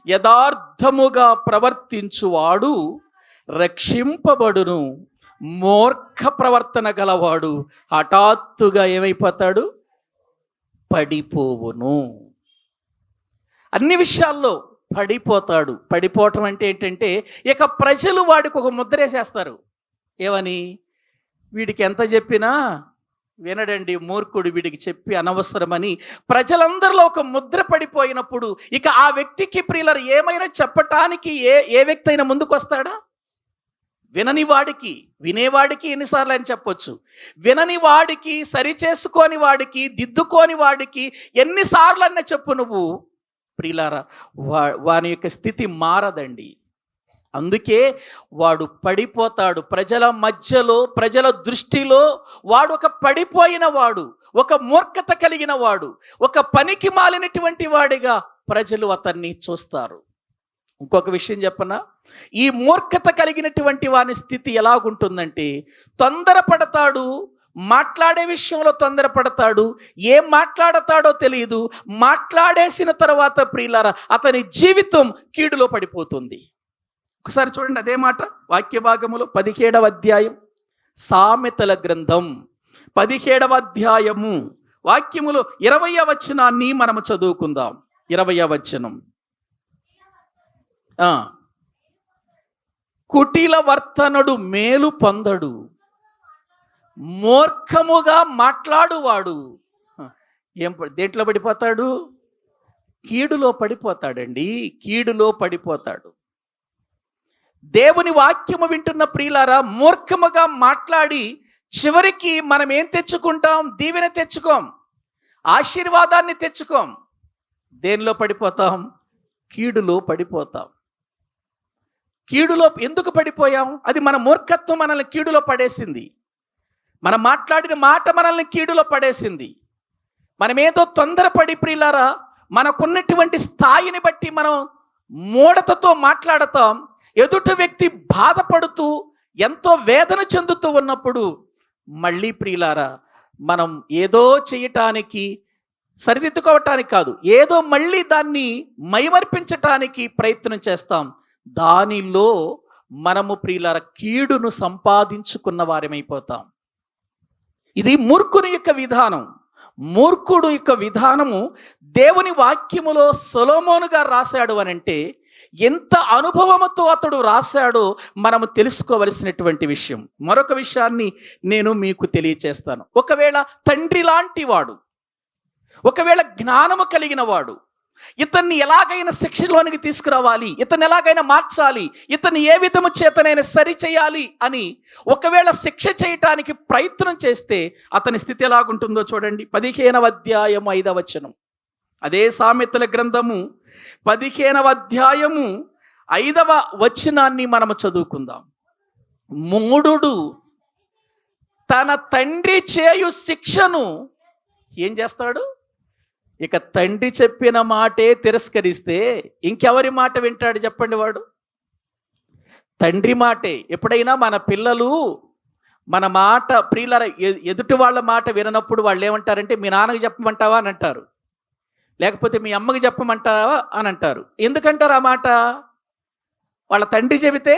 A: యథార్థముగా ప్రవర్తించువాడు రక్షింపబడును, మూర్ఖ ప్రవర్తన గలవాడు హఠాత్తుగా ఏమైపోతాడు? పడిపోవును. అన్ని విషయాల్లో పడిపోతాడు. పడిపోవటం అంటే ఏంటంటే, ఇక ప్రజలు వాడికి ఒక ముద్రేసేస్తారు. ఏమని? వీడికి ఎంత చెప్పినా వినడండి, మూర్ఖుడు, వీడికి చెప్పి అనవసరమని ప్రజలందరిలో ఒక ముద్ర పడిపోయినప్పుడు ఇక ఆ వ్యక్తికి ప్రియులరు ఏమైనా చెప్పటానికి ఏ వ్యక్తి అయినా ముందుకు వస్తాడా? వినని వాడికి, వినేవాడికి ఎన్నిసార్లు అని చెప్పొచ్చు, వినని వాడికి, సరిచేసుకోని వాడికి, దిద్దుకోని వాడికి ఎన్నిసార్లు అన్న చెప్పు నువ్వు, ప్రియులారా వాని యొక్క స్థితి మారదండి. అందుకే వాడు పడిపోతాడు. ప్రజల మధ్యలో, ప్రజల దృష్టిలో వాడు ఒక పడిపోయిన వాడు, ఒక మూర్ఖత కలిగిన వాడు, ఒక పనికి మాలినటువంటి వాడిగా ప్రజలు అతన్ని చూస్తారు. ఇంకొక విషయం చెప్పనా? ఈ మూర్ఖత కలిగినటువంటి వాని స్థితి ఎలాగుంటుందంటే, తొందరపడతాడు, మాట్లాడే విషయంలో తొందరపడతాడు, ఏం మాట్లాడతాడో తెలియదు, మాట్లాడేసిన తర్వాత ప్రియులారా అతని జీవితం కీడులో పడిపోతుంది. ఒకసారి చూడండి అదే మాట వాక్య భాగములో 17వ అధ్యాయం, సామెతల గ్రంథం 17వ అధ్యాయము వాక్యములో 20వ వచనాన్ని మనము చదువుకుందాం. 20వ వచనం, కుటిల వర్తనుడు మేలు పొందడు, మూర్ఖముగా మాట్లాడువాడు దేంట్లో పడిపోతాడు? కీడులో పడిపోతాడండి, కీడులో పడిపోతాడు. దేవుని వాక్యము వింటున్న ప్రియులారా, మూర్ఖముగా మాట్లాడి చివరికి మనం ఏం తెచ్చుకుంటాం? దీవెన తెచ్చుకోం, ఆశీర్వాదాన్ని తెచ్చుకోం. దేనిలో పడిపోతాం? కీడులో పడిపోతాం. కీడులో ఎందుకు పడిపోయాం? అది మన మూర్ఖత్వం మనల్ని కీడులో పడేసింది. మనం మాట్లాడిన మాట మనల్ని కీడులో పడేసింది. మనమేదో తొందరపడి ప్రియులారా, మనకున్నటువంటి స్థాయిని బట్టి మనం మూఢతతో మాట్లాడతాం. ఎదుటి వ్యక్తి బాధపడుతూ ఎంతో వేదన చెందుతూ ఉన్నప్పుడు మళ్ళీ ప్రియులారా, మనం ఏదో చేయటానికి, సరిదిద్దుకోవటానికి కాదు, ఏదో మళ్ళీ దాన్ని మైమర్పించటానికి ప్రయత్నం చేస్తాం. దానిలో మనము ప్రియులారా కీడును సంపాదించుకున్న వారమైపోతాం. ఇది మూర్ఖుని యొక్క విధానం. మూర్ఖుడు యొక్క విధానము దేవుని వాక్యములో సొలొమోను గారు రాశాడు అనంటే ఎంత అనుభవముతో అతడు రాశాడో మనము తెలుసుకోవలసినటువంటి విషయం. మరొక విషయాన్ని నేను మీకు తెలియచేస్తాను. ఒకవేళ తండ్రి లాంటి వాడు, ఒకవేళ జ్ఞానము కలిగిన వాడు, ఇతన్ని ఎలాగైనా శిక్షలోనికి తీసుకురావాలి, ఇతన్ని ఎలాగైనా మార్చాలి, ఇతన్ని ఏ విధము చేతనైనా సరి చేయాలి అని ఒకవేళ శిక్ష చేయటానికి ప్రయత్నం చేస్తే అతని స్థితి ఎలాగుంటుందో చూడండి. 15వ అధ్యాయం 5వ వచనం. అదే సామెతల గ్రంథము 15వ అధ్యాయము 5వ వచనాన్ని మనము చదువుకుందాం. మూఢుడు తన తండ్రి చేయు శిక్షను ఏం చేస్తాడు? ఇక తండ్రి చెప్పిన మాటే తిరస్కరిస్తే ఇంకెవరి మాట వింటాడు చెప్పండి? వాడు తండ్రి మాటే. ఎప్పుడైనా మన పిల్లలు మన మాట ప్రియులారా ఎదుటి వాళ్ళ మాట విననప్పుడు వాళ్ళు ఏమంటారంటే, మీ నాన్నకి చెప్పమంటావా అని అంటారు, లేకపోతే మీ అమ్మకి చెప్పమంటావా అని అంటారు. ఎందుకంటారు ఆ మాట? వాళ్ళ తండ్రి చెబితే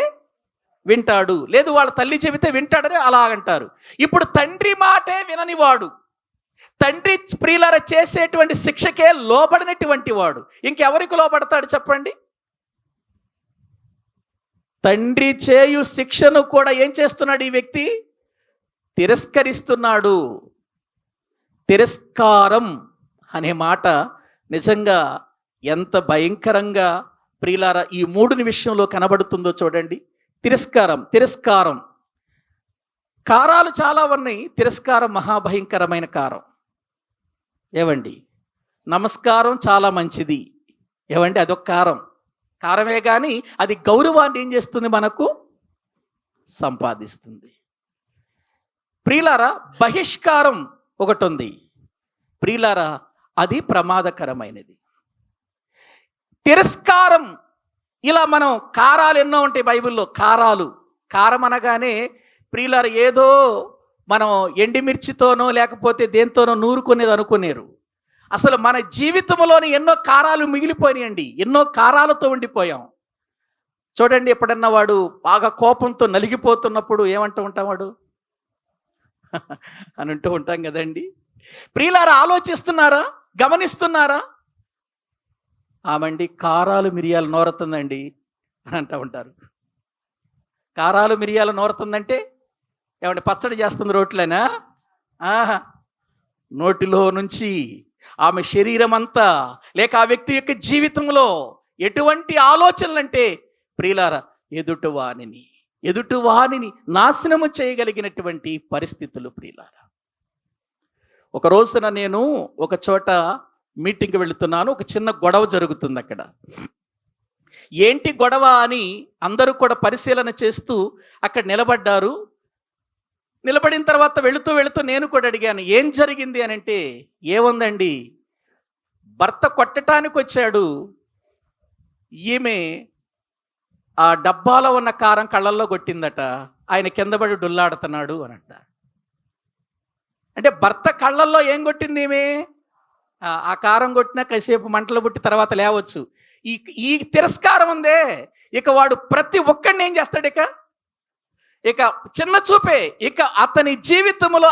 A: వింటాడు, లేదు వాళ్ళ తల్లి చెబితే వింటాడని అలాగంటారు. ఇప్పుడు తండ్రి మాటే విననివాడు, తండ్రి ప్రియులారా చేసేటువంటి శిక్షకే లోబడినటువంటి వాడు ఇంకెవరికి లోబడతాడు చెప్పండి? తండ్రి చేయు శిక్షను కూడా ఏం చేస్తున్నాడు ఈ వ్యక్తి? తిరస్కరిస్తున్నాడు. తిరస్కారం అనే మాట నిజంగా ఎంత భయంకరంగా ప్రియులారా ఈ మూడుని విషయంలో కనబడుతుందో చూడండి. తిరస్కారం. కారాలు చాలా ఉన్నాయి, తిరస్కారం మహాభయంకరమైన కారం. ఏవండి, నమస్కారం చాలా మంచిది, ఏవండి అదొక కారమే కానీ అది గౌరవాన్ని ఏం చేస్తుంది? మనకు సంపాదిస్తుంది. ప్రియులారా బహిష్కారం ఒకటి ఉంది ప్రియులారా, అది ప్రమాదకరమైనది. తిరస్కారం, ఇలా మనం కారాలు ఎన్నో ఉంటాయి బైబిల్లో. కారం అనగానే ప్రియులారా ఏదో మనం ఎండిమిర్చితోనో లేకపోతే దేంతోనో నూరుకునేది అనుకునేరు. అసలు మన జీవితంలోని ఎన్నో కారాలు మిగిలిపోయినాయండి, ఎన్నో కారాలతో ఉండిపోయాం. చూడండి, ఎప్పుడన్నా వాడు బాగా కోపంతో నలిగిపోతున్నప్పుడు ఏమంటూ ఉంటాం వాడు అని అంటూ ఉంటాం కదండి. ప్రియులారా ఆలోచిస్తున్నారా? గమనిస్తున్నారా? ఆమండి కారాలు మిరియాలు నోరుతుందండి అని అంటూ ఉంటారు. కారాలు మిరియాలు నోరుతుందంటే ఏమంటే పచ్చడి చేస్తుంది రోట్లేనా? నోటిలో నుంచి ఆమె శరీరం అంతా, లేక ఆ వ్యక్తి యొక్క జీవితంలో ఎటువంటి ఆలోచనలంటే ప్రియులారా ఎదుటివానిని నాశనము చేయగలిగినటువంటి పరిస్థితులు ప్రియులారా. ఒక రోజున నేను ఒక చోట మీటింగ్కి వెళుతున్నాను. ఒక చిన్న గొడవ జరుగుతుంది అక్కడ. ఏంటి గొడవ అని అందరూ కూడా పరిశీలన చేస్తూ అక్కడ నిలబడ్డారు. నిలబడిన తర్వాత వెళుతూ నేను కూడా అడిగాను, ఏం జరిగింది అని అంటే, ఏముందండి, భర్త కొట్టడానికి వచ్చాడు, ఈమె ఆ డబ్బాలో ఉన్న కారం కళ్ళల్లో కొట్టిందట, ఆయన కింద పడి డొల్లాడుతున్నాడు అని అంట. అంటే భర్త కళ్ళల్లో ఏం కొట్టింది ఈమె? ఆ కారం కొట్టినా కాసేపు మంటలు పుట్టి తర్వాత లేవచ్చు. ఈ తిరస్కారం ఉందే, ఇక వాడు ప్రతి ఒక్కడిని ఏం చేస్తాడు? ఇక చిన్న చూపే. ఇక అతని జీవితంలో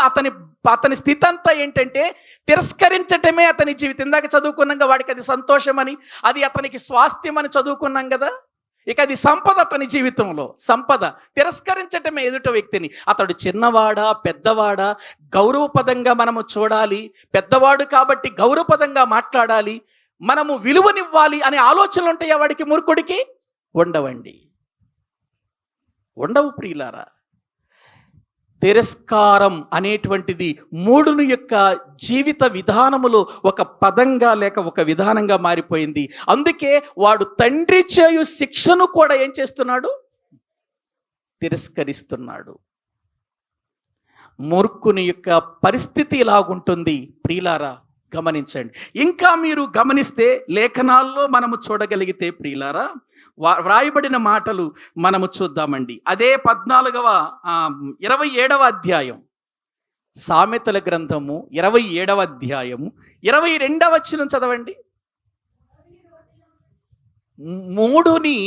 A: అతని స్థితి అంతా ఏంటంటే తిరస్కరించటమే అతని జీవితం. ఇందాక చదువుకున్నాం వాడికి అది సంతోషమని, అది అతనికి స్వాస్థ్యం అని చదువుకున్నాం కదా. ఇక అది సంపద, అతని జీవితంలో సంపద. తిరస్కరించటమే ఎదుట వ్యక్తిని. అతడు చిన్నవాడా పెద్దవాడా గౌరవపదంగా మనము చూడాలి, పెద్దవాడు కాబట్టి గౌరవపదంగా మాట్లాడాలి, మనము విలువనివ్వాలి అనే ఆలోచనలు ఉంటాయా వాడికి? మూర్ఖుడికి ఉండవు ప్రియులారా. తిరస్కారం అనేటువంటిది మూడుని యొక్క జీవిత విధానములో ఒక పదంగా లేక ఒక విధానంగా మారిపోయింది. అందుకే వాడు తండ్రి చేయు శిక్షను కూడా ఏం చేస్తున్నాడు? తిరస్కరిస్తున్నాడు. మూర్ఖుని యొక్క పరిస్థితి ఇలాగుంటుంది ప్రియులారా, గమనించండి. ఇంకా మీరు గమనిస్తే లేఖనాల్లో మనము చూడగలిగితే ప్రియులారా, వ్రాయబడిన మాటలు మనము చూద్దామండి. అదే 27వ అధ్యాయం, సామెతల గ్రంథము 27వ అధ్యాయము 22వ వచనం చదవండి. మూడుని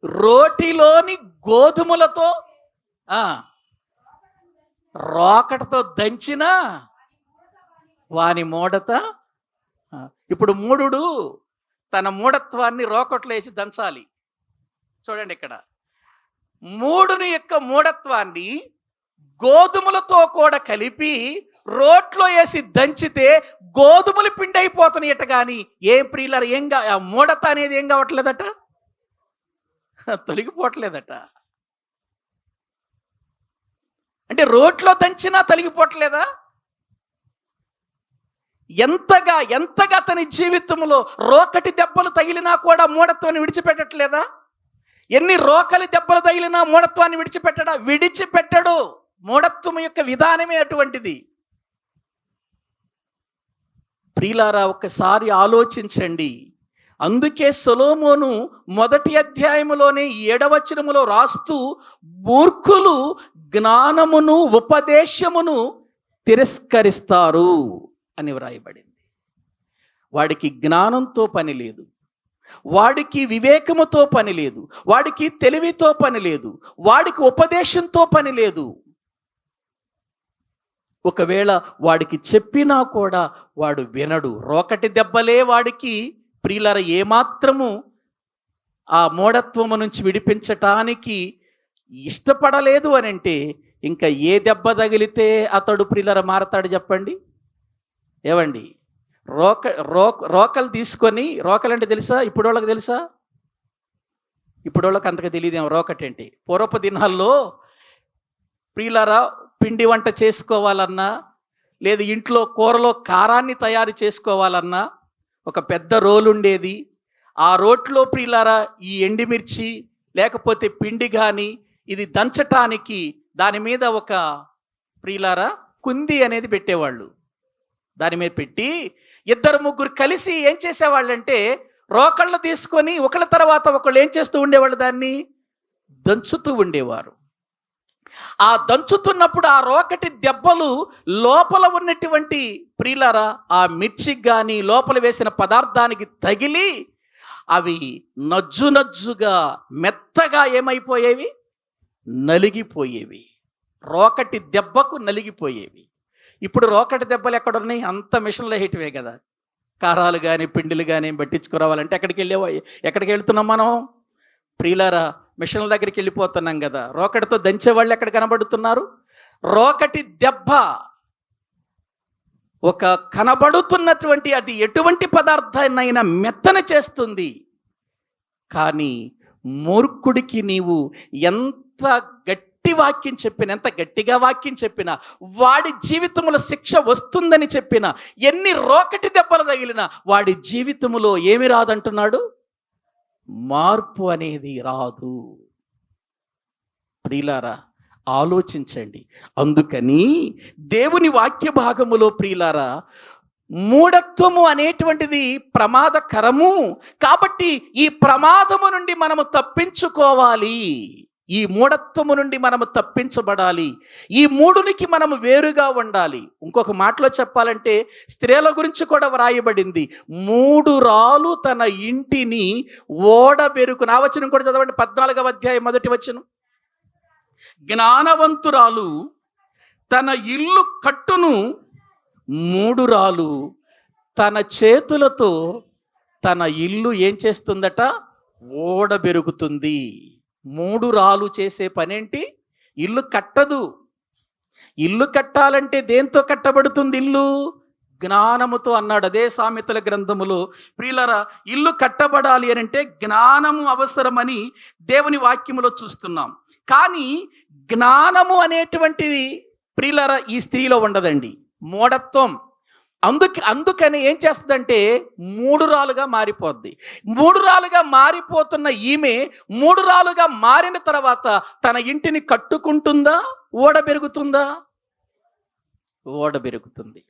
A: రోటిలోని గోధుమలతో రోకటతో దంచిన వాని మూఢత. ఇప్పుడు మూఢుడు తన మూఢత్వాన్ని రోకట్లో వేసి దంచాలి. చూడండి, ఇక్కడ మూఢుని యొక్క మూఢత్వాన్ని గోధుమలతో కూడా కలిపి రోట్లో వేసి దంచితే గోధుమలు పిండి అయిపోతున్నాయట. కానీ ఏం ప్రియులారా, ఆ మూఢత అనేది ఏం కావట్లేదట, తొలగిపోవట్లేదట. అంటే రోట్లో దంచినా తొలగిపోవట్లేదా? ఎంతగా అతని జీవితంలో రోకటి దెబ్బలు తగిలినా కూడా మూఢత్వాన్ని విడిచిపెట్టట్లేదా? ఎన్ని రోకలి దెబ్బలు తగిలినా మూఢత్వాన్ని విడిచిపెట్టడు. మూఢత్వం యొక్క విధానమే అటువంటిది. ప్రియులారా, ఒక్కసారి ఆలోచించండి. అందుకే సొలొమోను 1వ అధ్యాయములోనే 7వ వచనములో రాస్తూ మూర్ఖులు జ్ఞానమును ఉపదేశమును తిరస్కరిస్తారు అని వ్రాయబడింది. వాడికి జ్ఞానంతో పని లేదు, వాడికి వివేకముతో పని లేదు, వాడికి తెలివితో పని లేదు, వాడికి ఉపదేశంతో పని లేదు. ఒకవేళ వాడికి చెప్పినా కూడా వాడు వినడు. రోకటి దెబ్బలే వాడికి ప్రియులారా ఏమాత్రము ఆ మూఢత్వము నుంచి విడిపించటానికి ఇష్టపడలేదు అని అంటే ఇంకా ఏ దెబ్బ తగిలితే అతడు ప్రియులారా మారతాడు చెప్పండి? ఏవండి, రోకలు తీసుకొని, రోకలు అంటే తెలుసా? ఇప్పుడు వాళ్ళకి తెలుసా? ఇప్పుడు వాళ్ళకి అంతగా తెలియదేమో రోకటి అంటే. పూర్వపు దినాల్లో ప్రియులారా పిండి వంట చేసుకోవాలన్నా, లేదు ఇంట్లో కూరలో కారాన్ని తయారు చేసుకోవాలన్నా ఒక పెద్ద రోలు ఉండేది. ఆ రోట్లో ప్రియులారా ఈ ఎండిమిర్చి లేకపోతే పిండి కానీ ఇది దంచటానికి దాని మీద ఒక ప్రియులారా కుంది అనేది పెట్టేవాళ్ళు. దాని మీద పెట్టి 2-3 కలిసి ఏం చేసేవాళ్ళంటే రోకళ్ళు తీసుకొని ఒకళ్ళ తర్వాత ఒకళ్ళు ఏం చేస్తూ ఉండేవాళ్ళు, దాన్ని దంచుతూ ఉండేవారు. ఆ దంచుతున్నప్పుడు ఆ రోకటి దెబ్బలు లోపల ఉన్నటువంటి ప్రియులారా ఆ మిర్చికి కానీ లోపల వేసిన పదార్థానికి తగిలి అవి నజ్జుగా మెత్తగా ఏమైపోయేవి, నలిగిపోయేవి. రోకటి దెబ్బకు నలిగిపోయేవి. ఇప్పుడు రోకటి దెబ్బలు ఎక్కడున్నాయి? అంత మిషన్లో హేటివే కదా. కారాలు కానీ పిండిలు కానీ పట్టించుకురావాలంటే ఎక్కడికి వెళ్తున్నాం మనం ప్రియులారా? మిషన్ల దగ్గరికి వెళ్ళిపోతున్నాం కదా. రోకటితో దంచేవాళ్ళు ఎక్కడ కనబడుతున్నారు? రోకటి దెబ్బ ఒక కనబడుతున్నటువంటి అది ఎటువంటి పదార్థాన్నైనా మెత్తన చేస్తుంది. కానీ మూర్ఖుడికి నీవు ఎంత గట్టి వాక్యం చెప్పినా, ఎంత గట్టిగా వాక్యం చెప్పినా, వాడి జీవితంలో శిక్ష వస్తుందని చెప్పినా, ఎన్ని రోకటి దెబ్బలు తగిలినా వాడి జీవితంలో ఏమి రాదంటున్నాడు? మార్పు అనేది రాదు. ప్రియులారా ఆలోచించండి. అందుకని దేవుని వాక్య భాగములో ప్రియులారా మూఢత్వము అనేటువంటిది ప్రమాదకరము. కాబట్టి ఈ ప్రమాదము నుండి మనము తప్పించుకోవాలి. ఈ మూఢత్వము నుండి మనము తప్పించబడాలి. ఈ మూడునికి మనము వేరుగా ఉండాలి. ఇంకొక మాటలో చెప్పాలంటే స్త్రీల గురించి కూడా వ్రాయబడింది, 3 రాలు తన ఇంటిని ఓడబెరుకును. ఆ వచనం కూడా చదవండి, 14వ అధ్యాయం 1వ వచనం. జ్ఞానవంతురాలు తన ఇల్లు కట్టును, 3 రాలు తన చేతులతో తన ఇల్లు ఏం చేస్తుందట? ఓడబెరుగుతుంది. 3 రాలు చేసే పనేంటి? ఇల్లు కట్టదు. ఇల్లు కట్టాలంటే దేంతో కట్టబడుతుంది ఇల్లు? జ్ఞానముతో అన్నాడు. అదే సామెతల గ్రంథములో ప్రియులారా ఇల్లు కట్టబడాలి అని అంటే జ్ఞానము అవసరమని దేవుని వాక్యములో చూస్తున్నాం. కానీ జ్ఞానము అనేటువంటిది ప్రియులారా ఈ స్త్రీలో ఉండదండి. మూఢత్వం, అందుకని ఏం చేస్తుందంటే మూడు రాలుగా మారిపోద్ది. మూడు రాలుగా మారిపోతున్న ఈమె మూడు రాలుగా మారిన తర్వాత తన ఇంటిని కట్టుకుంటుందా, ఓడబెరుగుతుందా? ఓడబెరుగుతుంది.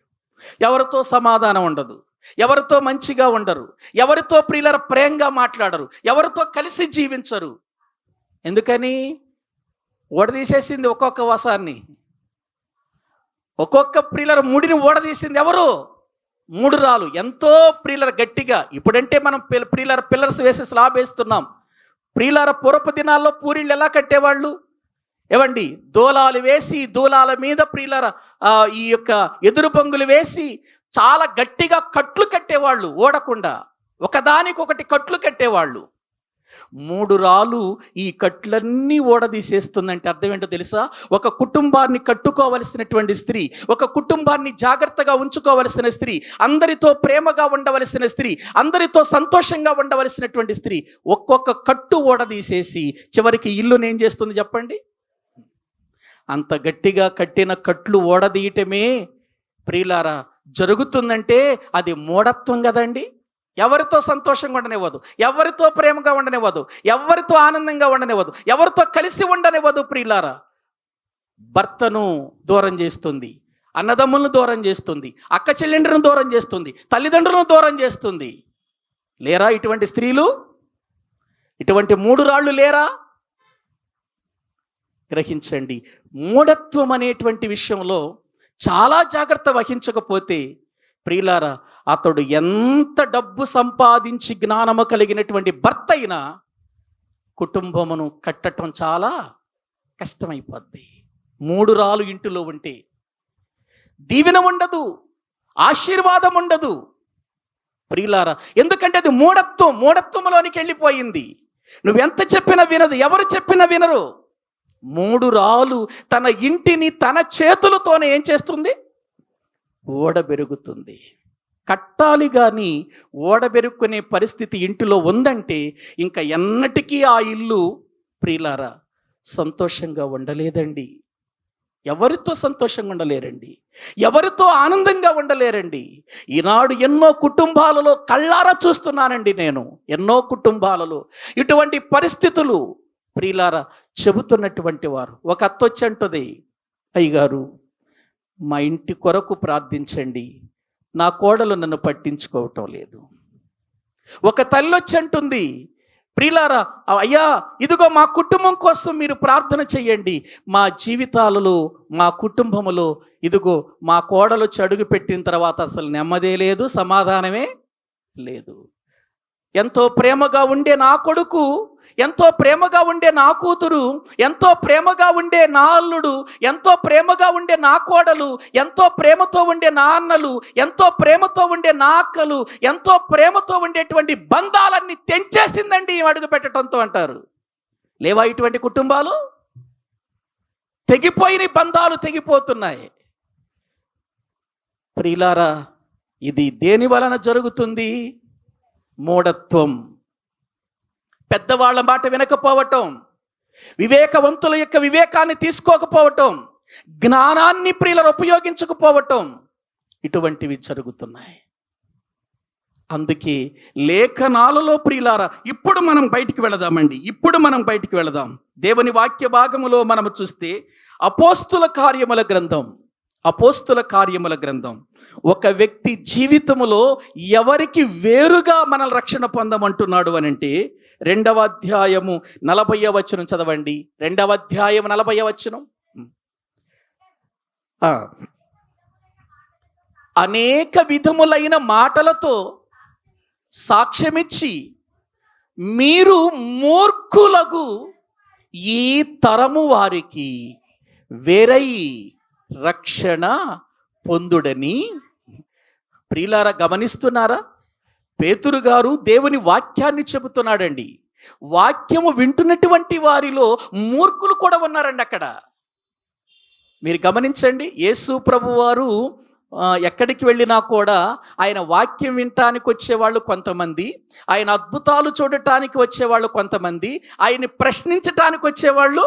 A: ఎవరితో సమాధానం ఉండదు, ఎవరితో మంచిగా ఉండరు, ఎవరితో ప్రియుల ప్రేమగా మాట్లాడరు, ఎవరితో కలిసి జీవించరు. ఎందుకని? ఓడదీసేసింది ఒక్కొక్క వసాన్ని, ఒక్కొక్క ప్రియుల ముడిని ఓడదీసింది ఎవరు? మూడు రాలు. ఎంతో ప్రియుల గట్టిగా, ఇప్పుడంటే మనం ప్రియుల పిల్లర్స్ వేసి స్లాబ్ వేస్తున్నాం. ప్రియుల పూర్వపు దినాల్లో పూరిళ్ళు ఎలా కట్టేవాళ్ళు? ఏవండి, దూలాలు వేసి, దూలాల మీద ప్రియుల ఈ యొక్క ఎదురు బొంగులు వేసి చాలా గట్టిగా కట్లు కట్టేవాళ్ళు. ఓడకుండా ఒకదానికొకటి కట్లు కట్టేవాళ్ళు. మూడు రాలు ఈ కట్లన్నీ ఓడదీసేస్తుందంటే అర్థం ఏంటో తెలుసా? ఒక కుటుంబాన్ని కట్టుకోవలసినటువంటి స్త్రీ, ఒక కుటుంబాన్ని జాగ్రత్తగా ఉంచుకోవలసిన స్త్రీ, అందరితో ప్రేమగా ఉండవలసిన స్త్రీ, అందరితో సంతోషంగా ఉండవలసినటువంటి స్త్రీ ఒక్కొక్క కట్టు ఓడదీసేసి చివరికి ఇల్లుని ఏం చేస్తుంది చెప్పండి? అంత గట్టిగా కట్టిన కట్లు ఓడదీయటమే ప్రియులారా జరుగుతుందంటే అది మూఢత్వం కదండి. ఎవరితో సంతోషంగా ఉండనివ్వదు, ఎవరితో ప్రేమగా ఉండనివ్వదు, ఎవరితో ఆనందంగా ఉండనివ్వదు, ఎవరితో కలిసి ఉండనివ్వదు. ప్రియులారా, భర్తను దూరం చేస్తుంది, అన్నదమ్ములను దూరం చేస్తుంది, అక్క చెల్లెండ్రులను దూరం చేస్తుంది, తల్లిదండ్రులను దూరం చేస్తుంది. లేరా ఇటువంటి స్త్రీలు? ఇటువంటి మూడు రాళ్ళు లేరా? గ్రహించండి. మూఢత్వం అనేటువంటి విషయంలో చాలా జాగ్రత్త వహించకపోతే ప్రియులారా, అతడు ఎంత డబ్బు సంపాదించి జ్ఞానము కలిగినటువంటి భర్త అయినా కుటుంబమును కట్టడం చాలా కష్టమైపోద్ది. మూడు రాలు ఇంటిలో ఉంటే దీవెన ఉండదు, ఆశీర్వాదం ఉండదు ప్రియులారా. ఎందుకంటే అది మూఢత్వంలోనికి వెళ్ళిపోయింది. నువ్వెంత చెప్పినా వినదు, ఎవరు చెప్పినా వినరు. మూడు రాలు తన ఇంటిని తన చేతులతోనే ఏం చేస్తుంది? ఓడబెరుగుతుంది. కట్టాలి కానీ ఓడబెరుక్కునే పరిస్థితి ఇంటిలో ఉందంటే ఇంకా ఎన్నటికీ ఆ ఇల్లు ప్రియులారా సంతోషంగా ఉండలేదండి. ఎవరితో సంతోషంగా ఉండలేరండి, ఎవరితో ఆనందంగా ఉండలేరండి. ఈనాడు ఎన్నో కుటుంబాలలో కళ్ళారా చూస్తున్నానండి నేను. ఎన్నో కుటుంబాలలో ఇటువంటి పరిస్థితులు ప్రియులారా చెబుతున్నటువంటి వారు. ఒక అత్త వచ్చి అంటుంది, అయ్యగారు మా ఇంటి కొరకు ప్రార్థించండి, నా కోడలు నన్ను పట్టించుకోవటం లేదు. ఒక తల్లి వచ్చి అంటుంది, ప్రియులారా అయ్యా ఇదిగో మా కుటుంబం కోసం మీరు ప్రార్థన చెయ్యండి, మా జీవితాలలో మా కుటుంబములో ఇదిగో మా కోడలు వచ్చి అడుగు పెట్టిన తర్వాత అసలు నెమ్మదే లేదు, సమాధానమే లేదు. ఎంతో ప్రేమగా ఉండే నా కొడుకు, ఎంతో ప్రేమగా ఉండే నా కూతురు, ఎంతో ప్రేమగా ఉండే నా అల్లుడు, ఎంతో ప్రేమగా ఉండే నా కోడలు, ఎంతో ప్రేమతో ఉండే నా అన్నలు, ఎంతో ప్రేమతో ఉండే నా అక్కలు, ఎంతో ప్రేమతో ఉండేటువంటి బంధాలన్నీ తెంచేసిందండి అడుగు పెట్టడంతో అంటారు. లేవా ఇటువంటి కుటుంబాలు? తెగిపోయిన బంధాలు తెగిపోతున్నాయి. ప్రియులారా, ఇది దేని వలన జరుగుతుంది? మూఢత్వం. పెద్దవాళ్ళ మాట వినకపోవటం, వివేకవంతుల యొక్క వివేకాన్ని తీసుకోకపోవటం, జ్ఞానాన్ని ప్రియులను ఉపయోగించకపోవటం, ఇటువంటివి జరుగుతున్నాయి. అందుకే లేఖనాలలో ప్రియులారా ఇప్పుడు మనం బయటికి వెళదాం. దేవుని వాక్య భాగములో మనం చూస్తే అపోస్తుల కార్యముల గ్రంథం ఒక వ్యక్తి జీవితములో ఎవరికి వేరుగా మన రక్షణ పొందమంటున్నాడు అనంటే 2వ అధ్యాయము 40వ వచనం చదవండి. 2వ అధ్యాయం 40వ వచనం. అనేక విధములైన మాటలతో సాక్ష్యమిచ్చి మీరు మూర్ఖులకు ఈ తరము వారికి వేరై రక్షణ పొందుడని. ప్రియులారా, గమనిస్తున్నారా? పేతురు గారు దేవుని వాక్యాన్ని చెబుతున్నాడండి. వాక్యము వింటున్నటువంటి వారిలో మూర్ఖులు కూడా ఉన్నారండి అక్కడ. మీరు గమనించండి, యేసు ప్రభు వారు ఎక్కడికి వెళ్ళినా కూడా ఆయన వాక్యం వినటానికి వచ్చేవాళ్ళు కొంతమంది, ఆయన అద్భుతాలు చూడటానికి వచ్చేవాళ్ళు కొంతమంది, ఆయన్ని ప్రశ్నించటానికి వచ్చేవాళ్ళు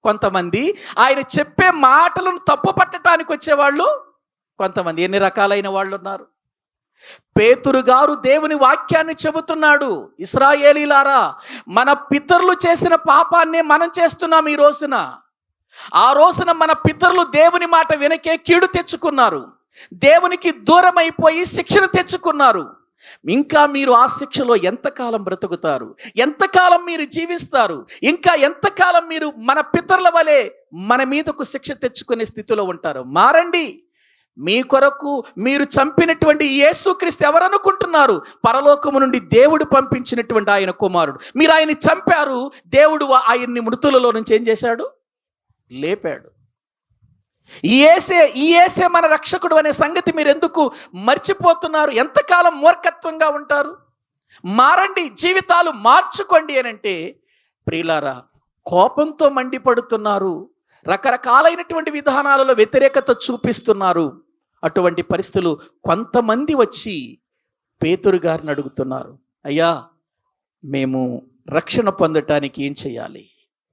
A: కొంతమంది, ఆయన చెప్పే మాటలను తప్పు పట్టడానికి వచ్చేవాళ్ళు కొంతమంది ఎన్ని రకాలైన వాళ్ళు ఉన్నారు. పేతురు గారు దేవుని వాక్యాన్ని చెబుతున్నాడు. ఇశ్రాయేలీలారా, మన పితరులు చేసిన పాపాన్నే మనం చేస్తున్నాం ఈ రోజున. ఆ రోజున మన పితరులు దేవుని మాట వెనకే కీడు తెచ్చుకున్నారు, దేవునికి దూరం అయిపోయి శిక్షను తెచ్చుకున్నారు. ఇంకా మీరు ఆ శిక్షలో ఎంతకాలం బ్రతుకుతారు? ఎంతకాలం మీరు జీవిస్తారు? ఇంకా ఎంతకాలం మీరు మన పితరుల వలె మన మీదకు శిక్ష తెచ్చుకునే స్థితిలో ఉంటారు? మారండి. మీ కొరకు మీరు చంపినటువంటి యేసుక్రీస్తు ఎవరనుకుంటున్నారు? పరలోకము నుండి దేవుడు పంపించినటువంటి ఆయన కుమారుడు. మీరు ఆయన్ని చంపారు, దేవుడు ఆయన్ని మృతులలో నుంచి ఏం చేశాడు? లేపాడు. ఈ యేసే మన రక్షకుడు అనే సంగతి మీరు ఎందుకు మర్చిపోతున్నారు? ఎంతకాలం మూర్ఖత్వంగా ఉంటారు? మారండి, జీవితాలు మార్చుకోండి అని అంటే, ప్రియులారా, కోపంతో మండిపడుతున్నారు, రకరకాలైనటువంటి విధానాలలో వ్యతిరేకత చూపిస్తున్నారు. అటువంటి పరిస్థితులు కొంతమంది వచ్చి పేతురు గారిని అడుగుతున్నారు, అయ్యా, మేము రక్షణ పొందటానికి ఏం చేయాలి?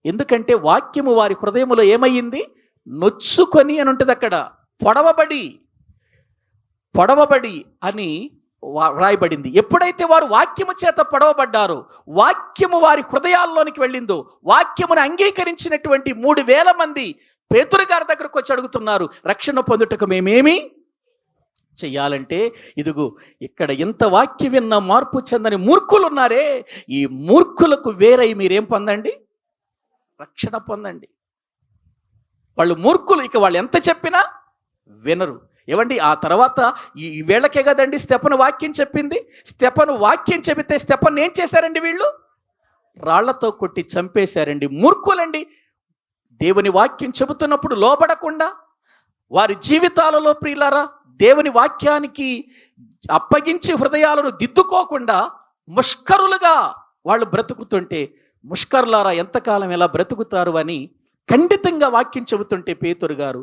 A: ఎందుకంటే వాక్యము వారి హృదయములో ఏమయ్యింది? నొచ్చుకొని అని ఉంటుంది అక్కడ, పొడవబడి అని వ్రాయబడింది. ఎప్పుడైతే వారు వాక్యము చేత పొడవబడ్డారో, వాక్యము వారి హృదయాల్లోనికి వెళ్ళిందో, వాక్యమును అంగీకరించినటువంటి 3,000 మంది పేతురు గారి దగ్గరకు వచ్చి అడుగుతున్నారు, రక్షణ పొందుటకు మేమేమి చెయ్యాలంటే, ఇదిగో ఇక్కడ ఇంత వాక్యం విన్న మార్పు చెందని మూర్ఖులు ఉన్నారే, ఈ మూర్ఖులకు వేరై మీరేం పొందండి? రక్షణ పొందండి. వాళ్ళు మూర్ఖులు, ఇక వాళ్ళు ఎంత చెప్పినా వినరు. ఏవండి, ఆ తర్వాత ఈ వేళకే కదండి స్తెఫను వాక్యం చెప్పింది. స్తెఫను వాక్యం చెబితే స్తెఫను ఏం చేశారండి? వీళ్ళు రాళ్లతో కొట్టి చంపేశారండి. మూర్ఖులండి. దేవుని వాక్యం చెబుతున్నప్పుడు లోబడకుండా, వారి జీవితాలలో ప్రియులారా దేవుని వాక్యానికి అప్పగించి హృదయాలను దిద్దుకోకుండా ముష్కరులుగా వాళ్ళు బ్రతుకుతుంటే, ముష్కరులారా ఎంతకాలం ఎలా బ్రతుకుతారు అని ఖండితంగా వాక్యం చెబుతుంటే పేతురు గారు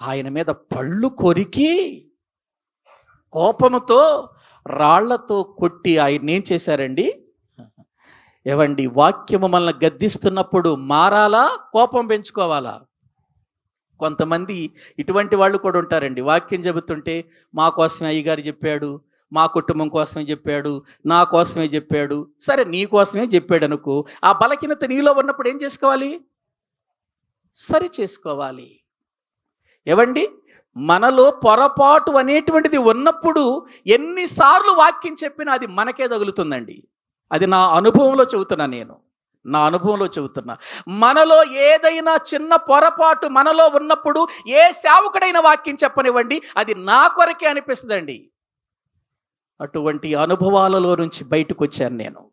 A: ఆయన మీద పళ్ళు కొరికి కోపముతో రాళ్లతో కొట్టి ఆయన ఏం చేశారండి? ఏవండి, వాక్యము మనల్ని గద్దిస్తున్నప్పుడు మారాలా, కోపం పెంచుకోవాలా? కొంతమంది ఇటువంటి వాళ్ళు కూడా ఉంటారండి. వాక్యం చెబుతుంటే మా కోసమే అయ్యగారు చెప్పాడు, మా కుటుంబం కోసమే చెప్పాడు, నా కోసమే చెప్పాడు. సరే, నీ కోసమే చెప్పాడు అనుకో, ఆ బలహీనత నీలో ఉన్నప్పుడు ఏం చేసుకోవాలి? సరి చేసుకోవాలి. ఏవండి, మనలో పొరపాటు అనేటువంటిది ఉన్నప్పుడు ఎన్నిసార్లు వాక్యం చెప్పినా అది మనకే తగులుతుందండి. అది నా అనుభవంలో చెబుతున్నా. మనలో ఏదైనా చిన్న పొరపాటు మనలో ఉన్నప్పుడు ఏ సేవకుడైన వాక్యం చెప్పనివ్వండి, అది నా కొరకే అనిపిస్తుందండి. అటువంటి అనుభవాలలో నుంచి బయటకు వచ్చాను నేను.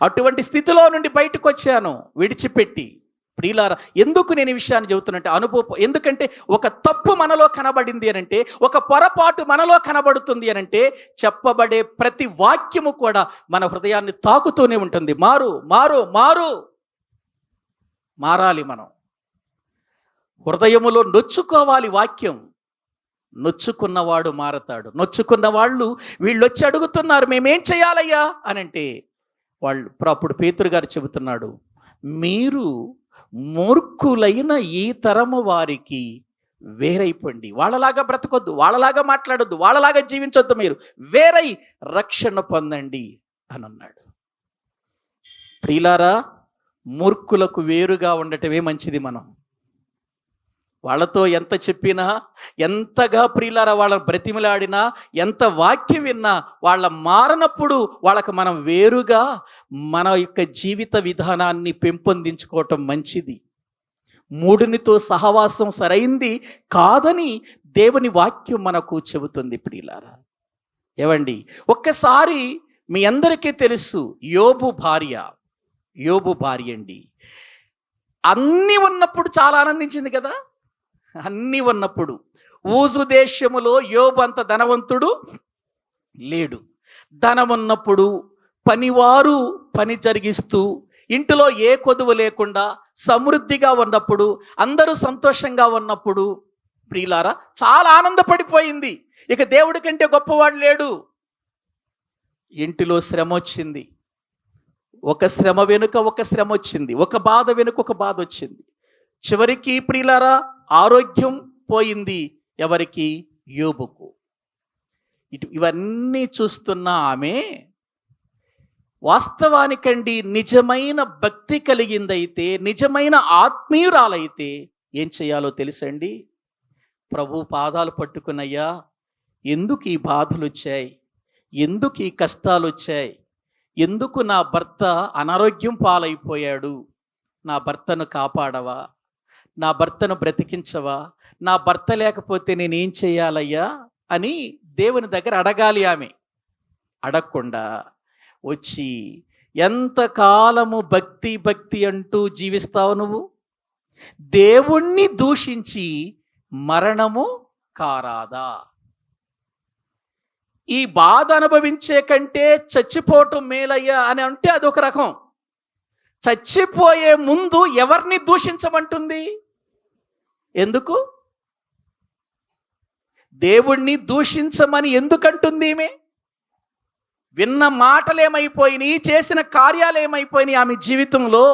A: అటువంటి స్థితిలో నుండి బయటకు వచ్చాను విడిచిపెట్టి. ప్రియులారా, ఎందుకు నేను ఈ విషయాన్ని చెబుతున్నట్టే అనుభవం. ఎందుకంటే ఒక తప్పు మనలో కనబడింది అనంటే, ఒక పొరపాటు మనలో కనబడుతుంది అనంటే, చెప్పబడే ప్రతి వాక్యము కూడా మన హృదయాన్ని తాకుతూనే ఉంటుంది. మారాలి. మనం హృదయములో నొచ్చుకోవాలి వాక్యం. నొచ్చుకున్నవాడు మారతాడు. నొచ్చుకున్న వాళ్ళు వీళ్ళు వచ్చి అడుగుతున్నారు, మేమేం చేయాలయ్యా అనంటే, అప్పుడు పేతురు గారు చెబుతున్నాడు, మీరు మూర్ఖులైన ఈ తరము వారికి వేరైపోండి. వాళ్ళలాగా బ్రతకొద్దు, వాళ్ళలాగా మాట్లాడొద్దు, వాళ్ళలాగా జీవించొద్దు, మీరు వేరై రక్షణ పొందండి అని అన్నాడు. ప్రియులారా, మూర్ఖులకు వేరుగా ఉండటమే మంచిది. మనం వాళ్ళతో ఎంత చెప్పినా, ఎంతగా ప్రియులారా వాళ్ళ బ్రతిమలాడినా, ఎంత వాక్యం విన్నా, వాళ్ళ మారనప్పుడు వాళ్ళకు మనం వేరుగా మన యొక్క జీవిత విధానాన్ని పెంపొందించుకోవటం మంచిది. మూడునితో సహవాసం సరైంది కాదని దేవుని వాక్యం మనకు చెబుతుంది. ప్రియులారా, ఏవండి, ఒక్కసారి మీ అందరికీ తెలుసు, యోబు భార్య అండి. అన్నీ ఉన్నప్పుడు చాలా ఆనందించింది కదా. అన్నీ ఉన్నప్పుడు ఊజు దేశములో యోబు అంత ధనవంతుడు లేడు. ధనమున్నప్పుడు పనివారు పని జరిగిస్తూ, ఇంటిలో ఏ కొదువు లేకుండా సమృద్ధిగా ఉన్నప్పుడు, అందరూ సంతోషంగా ఉన్నప్పుడు ప్రియులారా చాలా ఆనందపడిపోయింది. ఇక దేవుడి కంటే గొప్పవాడు లేడు. ఇంటిలో శ్రమ వచ్చింది, ఒక శ్రమ వెనుక ఒక శ్రమ వచ్చింది, ఒక బాధ వెనుక ఒక బాధ వచ్చింది. చివరికి ప్రియులారా ఆరోగ్యం పోయింది. ఎవరికి? యోబుకు. ఇవన్నీ చూస్తున్న ఆమె వాస్తవానికండి నిజమైన భక్తి కలిగిందైతే, నిజమైన ఆత్మీయురాలైతే ఏం చేయాలో తెలుసండి? ప్రభు పాదాలు పట్టుకున్నయ్యా, ఎందుకు ఈ బాధలు వచ్చాయి, ఎందుకు ఈ కష్టాలు వచ్చాయి, ఎందుకు నా భర్త అనారోగ్యం పాలైపోయాడు, నా భర్తను కాపాడవా, నా భర్తను బ్రతికించవా, నా భర్త లేకపోతే నేనేం చేయాలయ్యా అని దేవుని దగ్గర అడగాలి. ఆమె అడగకుండా వచ్చి ఎంతకాలము భక్తి భక్తి అంటూ జీవిస్తావు నువ్వు? దేవుణ్ణి దూషించి మరణము కారాదా? ఈ బాధ అనుభవించే కంటే చచ్చిపోవటం మేలయ్యా అని అంటే అదొక రకం. చచ్చిపోయే ముందు ఎవరిని దూషించమంటుంది? ఎందుకు? దేవుణ్ణి దూషించమని ఎందుకంటుంది ఈమె? విన్న మాటలు ఏమైపోయినాయి, చేసిన కార్యాలు ఏమైపోయినాయి, ఆమె జీవితంలో,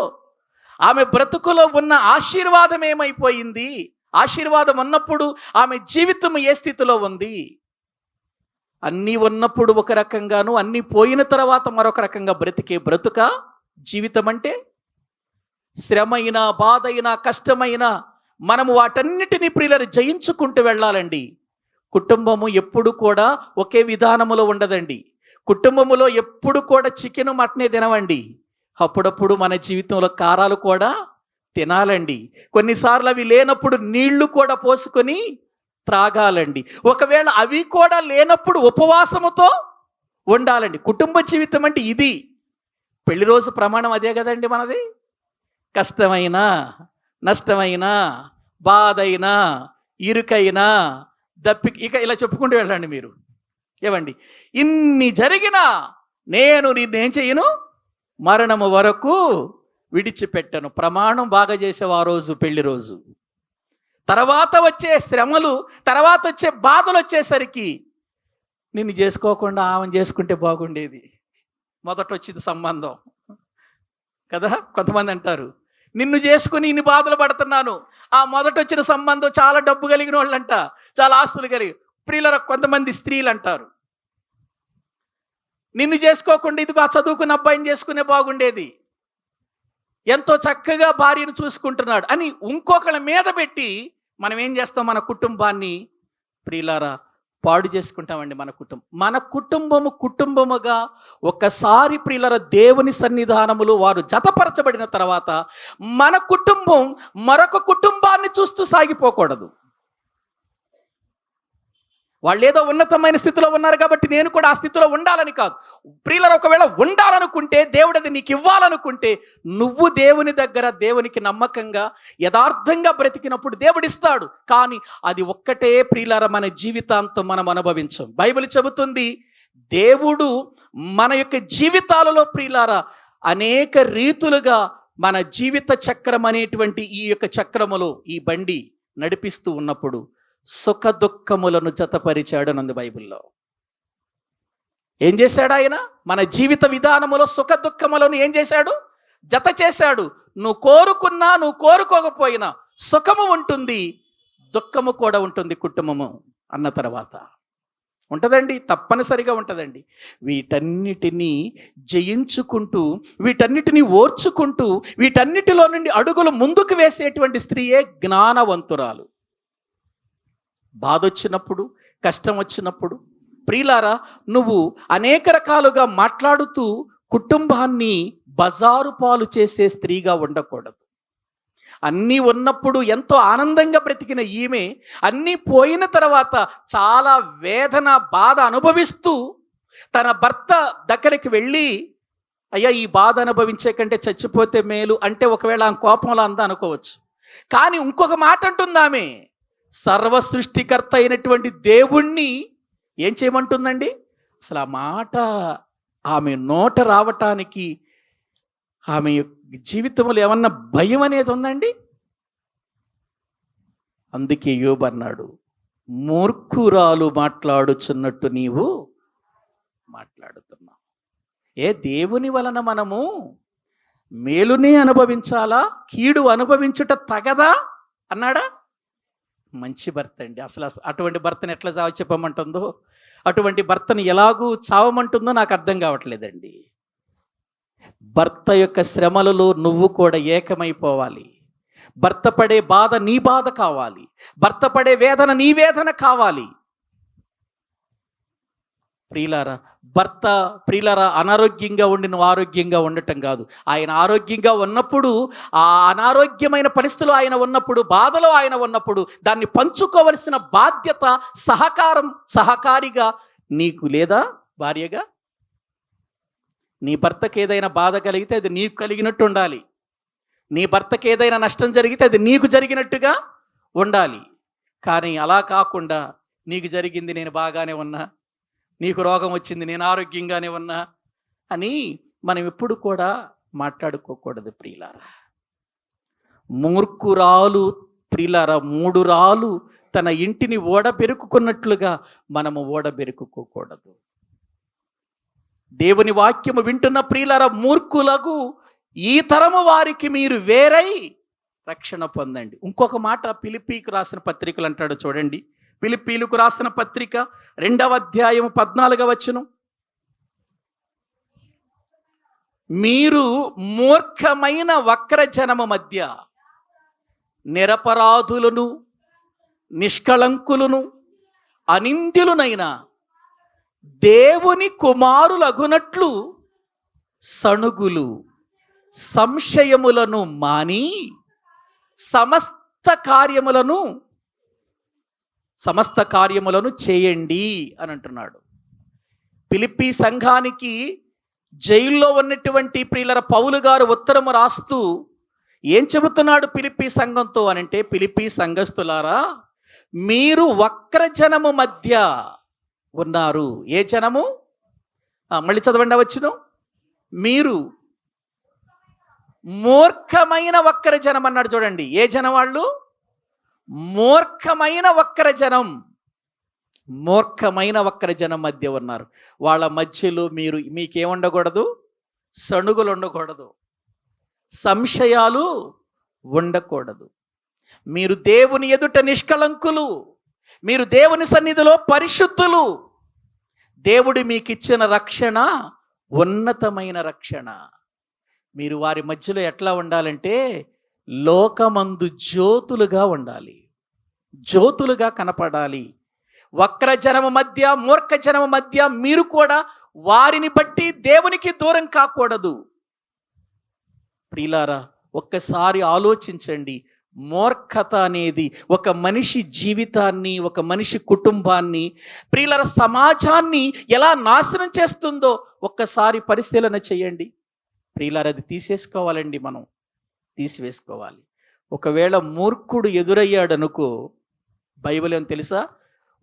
A: ఆమె బ్రతుకులో ఉన్న ఆశీర్వాదం ఏమైపోయింది? ఆశీర్వాదం ఉన్నప్పుడు ఆమె జీవితం ఏ స్థితిలో ఉంది? అన్నీ ఉన్నప్పుడు ఒక రకంగాను, అన్నీ పోయిన తర్వాత మరొక రకంగా బ్రతికే బ్రతుక జీవితం అంటే? శ్రమైనా, బాధైనా, కష్టమైనా మనము వాటన్నిటినీ ప్రియులను జయించుకుంటూ వెళ్ళాలండి. కుటుంబము ఎప్పుడు కూడా ఒకే విధానములో ఉండదండి. కుటుంబములో ఎప్పుడు కూడా చికెన్ మటనే తినవండి. అప్పుడప్పుడు మన జీవితంలో కారాలు కూడా తినాలండి. కొన్నిసార్లు అవి లేనప్పుడు నీళ్లు కూడా పోసుకొని త్రాగాలండి. ఒకవేళ అవి కూడా లేనప్పుడు ఉపవాసముతో ఉండాలండి. కుటుంబ జీవితం అంటే ఇది. పెళ్లి రోజు ప్రమాణం అదే కదండి మనది. కష్టమైనా, నష్టమైనా, బాధైనా, ఇరుకైనా, ఇక ఇలా చెప్పుకుంటూ వెళ్ళండి మీరు. ఏమండి, ఇన్ని జరిగినా నేను నిన్నేం చెయ్యను, మరణము వరకు విడిచిపెట్టను. ప్రమాణం బాగా చేసావు ఆ రోజు, పెళ్లి రోజు. తర్వాత వచ్చే శ్రమలు, తర్వాత వచ్చే బాధలు వచ్చేసరికి నిన్ను చేసుకోకుండా ఆమెను చేసుకుంటే బాగుండేది. మొదట వచ్చింది సంబంధం కదా. కొంతమంది అంటారు, నిన్ను చేసుకుని ఇన్ని బాధలు పడుతున్నాను. ఆ మొదట వచ్చిన సంబంధం చాలా డబ్బు కలిగిన వాళ్ళంట, చాలా ఆస్తులు కలిగి. ప్రియుల కొంతమంది స్త్రీలు అంటారు, నిన్ను చేసుకోకుండా ఇదిగో ఆ చదువుకున్న అబ్బాయిని చేసుకునే బాగుండేది, ఎంతో చక్కగా భార్యను చూసుకుంటున్నాడు అని ఇంకొకళ్ళ మీద పెట్టి మనం ఏం చేస్తాం? మన కుటుంబాన్ని ప్రియులారా పాడు చేసుకుంటామండి. మన కుటుంబముగా ఒక్కసారి ప్రియులారా దేవుని సన్నిధానములో వారు జతపరచబడిన తర్వాత మన కుటుంబం మరొక కుటుంబాన్ని చూస్తూ సాగిపోకూడదు. వాళ్ళు ఏదో ఉన్నతమైన స్థితిలో ఉన్నారు కాబట్టి నేను కూడా ఆ స్థితిలో ఉండాలని కాదు. ప్రియులారా, ఒకవేళ ఉండాలనుకుంటే, దేవుడు అది నీకు ఇవ్వాలనుకుంటే, నువ్వు దేవుని దగ్గర దేవునికి నమ్మకంగా యథార్థంగా బ్రతికినప్పుడు దేవుడు ఇస్తాడు. కానీ అది ఒక్కటే ప్రియులారా మన జీవితాంతం మనం అనుభవించం. బైబిల్ చెబుతుంది, దేవుడు మన యొక్క జీవితాలలో ప్రియులారా అనేక రీతులుగా మన జీవిత చక్రం అనేటువంటి ఈ యొక్క చక్రములో ఈ బండి నడిపిస్తూ ఉన్నప్పుడు సుఖ దుఃఖములను జతపరిచాడు నందు బైబిల్లో. ఏం చేశాడు ఆయన? మన జీవిత విధానములో సుఖ దుఃఖములను ఏం చేశాడు? జత చేశాడు. నువ్వు కోరుకున్నా, నువ్వు కోరుకోకపోయినా సుఖము ఉంటుంది, దుఃఖము కూడా ఉంటుంది. కుటుంబము అన్న తర్వాత ఉంటుందండి, తప్పనిసరిగా ఉంటుందండి. వీటన్నిటినీ జయించుకుంటూ, వీటన్నిటినీ ఓర్చుకుంటూ, వీటన్నిటిలో నుండి అడుగులు ముందుకు వేసేటువంటి స్త్రీయే జ్ఞానవంతురాలు. బాధ వచ్చినప్పుడు, కష్టం వచ్చినప్పుడు ప్రియులారా నువ్వు అనేక రకాలుగా మాట్లాడుతూ కుటుంబాన్ని బజారు పాలు చేసే స్త్రీగా ఉండకూడదు. అన్నీ ఉన్నప్పుడు ఎంతో ఆనందంగా బ్రతికిన ఈమె అన్నీ పోయిన తర్వాత చాలా వేదన, బాధ అనుభవిస్తూ తన భర్త దగ్గరికి వెళ్ళి, అయ్యా ఈ బాధ అనుభవించే కంటే చచ్చిపోతే మేలు అంటే ఒకవేళ ఆ కోపంలో అందా అనుకోవచ్చు. కానీ ఇంకొక మాట అంటుంది ఆమె, సర్వ సృష్టికర్త అయినటువంటి దేవుణ్ణి ఏం చేయమంటుందండి? అసలు ఆ మాట ఆమె నోట రావటానికి ఆమె జీవితంలో ఏమన్నా భయం అనేది ఉందండి? అందుకే యోబు అన్నాడు, మూర్ఖురాలు మాట్లాడుచున్నట్టు నీవు మాట్లాడుతున్నావు. దేవుని వలన మనము మేలునే అనుభవించాలా, కీడు అనుభవించుట తగదా అన్నాడా? మంచి భర్త అండి. అసలు అటువంటి భర్తను ఎట్లా చెప్పమంటుందో, అటువంటి భర్తను ఎలాగూ చావమంటుందో నాకు అర్థం కావట్లేదండి. భర్త యొక్క శ్రమలలో నువ్వు కూడా ఏకమైపోవాలి. భర్త పడే బాధ నీ బాధ కావాలి, భర్త పడే వేదన నీ వేదన కావాలి. ప్రియులారా అనారోగ్యంగా ఉండి నువ్వు ఆరోగ్యంగా ఉండటం కాదు. ఆయన ఆరోగ్యంగా ఉన్నప్పుడు, ఆ అనారోగ్యమైన పరిస్థితులు ఆయన ఉన్నప్పుడు, బాధలో ఆయన ఉన్నప్పుడు దాన్ని పంచుకోవలసిన బాధ్యత, సహకారిగా నీకు లేదా భార్యగా? నీ భర్తకి ఏదైనా బాధ కలిగితే అది నీకు కలిగినట్టు ఉండాలి. నీ భర్తకి ఏదైనా నష్టం జరిగితే అది నీకు జరిగినట్టుగా ఉండాలి. కానీ అలా కాకుండా నీకు జరిగింది నేను బాగానే ఉన్నా, నీకు రోగం వచ్చింది నేను ఆరోగ్యంగానే ఉన్నా అని మనం ఎప్పుడు కూడా మాట్లాడుకోకూడదు ప్రియులారా. ప్రియులారా 3 రాళ్ళు తన ఇంటిని ఓడబెరుకుకున్నట్లుగా మనము ఓడబెరుకుకోకూడదు. దేవుని వాక్యము వింటున్న ప్రియులారా, మూర్ఖులకు ఈ తరము వారికి మీరు వేరై రక్షణ పొందండి. ఇంకొక మాట ఫిలిప్పీకు రాసిన పత్రికలు అంటాడు చూడండి. ఫిలిప్పీలకు రాసిన పత్రిక 2వ అధ్యాయం 14వ వచనం. మీరు మూర్ఖమైన వక్రజనము మధ్య నిరపరాధులను, నిష్కళంకులను, అనింద్యులనైన దేవుని కుమారులగునట్లు సణుగులు, సంశయములను మాని సమస్త కార్యములను చేయండి అని అంటున్నాడు. ఫిలిప్పీ సంఘానికి జైల్లో ఉన్నటువంటి ప్రియులర పౌలు గారు ఉత్తరము రాస్తూ ఏం చెబుతున్నాడు ఫిలిప్పీ సంఘంతో అనంటే, ఫిలిప్పీ సంఘస్థులారా, మీరు వక్రజనము మధ్య ఉన్నారు. ఏ జనము? మళ్ళీ చదవండి వచ్చును. మీరు మూర్ఖమైన వక్రజనం అన్నాడు చూడండి. ఏ జనం వాళ్ళు? మూర్ఖమైన వక్రజనం మధ్య ఉన్నారు. వాళ్ళ మధ్యలో మీకేముండకూడదు? సణుగులు ఉండకూడదు, సంశయాలు ఉండకూడదు. మీరు దేవుని ఎదుట నిష్కళంకులు, మీరు దేవుని సన్నిధిలో పరిశుద్ధులు. దేవుడు మీకు ఇచ్చిన రక్షణ ఉన్నతమైన రక్షణ. మీరు వారి మధ్యలో ఎట్లా ఉండాలంటే లోకమందు జ్యోతులుగా ఉండాలి, జ్యోతులుగా కనపడాలి. వక్రజనము మధ్య, మూర్ఖజనము మధ్య మీరు కూడా వారిని బట్టి దేవునికి దూరం కాకూడదు. ప్రియులారా, ఒక్కసారి ఆలోచించండి. మూర్ఖత అనేది ఒక మనిషి జీవితాన్ని, ఒక మనిషి కుటుంబాన్ని, ప్రియులార సమాజాన్ని ఎలా నాశనం చేస్తుందో ఒక్కసారి పరిశీలన చేయండి. ప్రియులార, అది తీసేసుకోవాలండి, మనం తీసివేసుకోవాలి. ఒకవేళ మూర్ఖుడు ఎదురయ్యాడు అనుకో, బైబిల్ ఏం తెలుసా?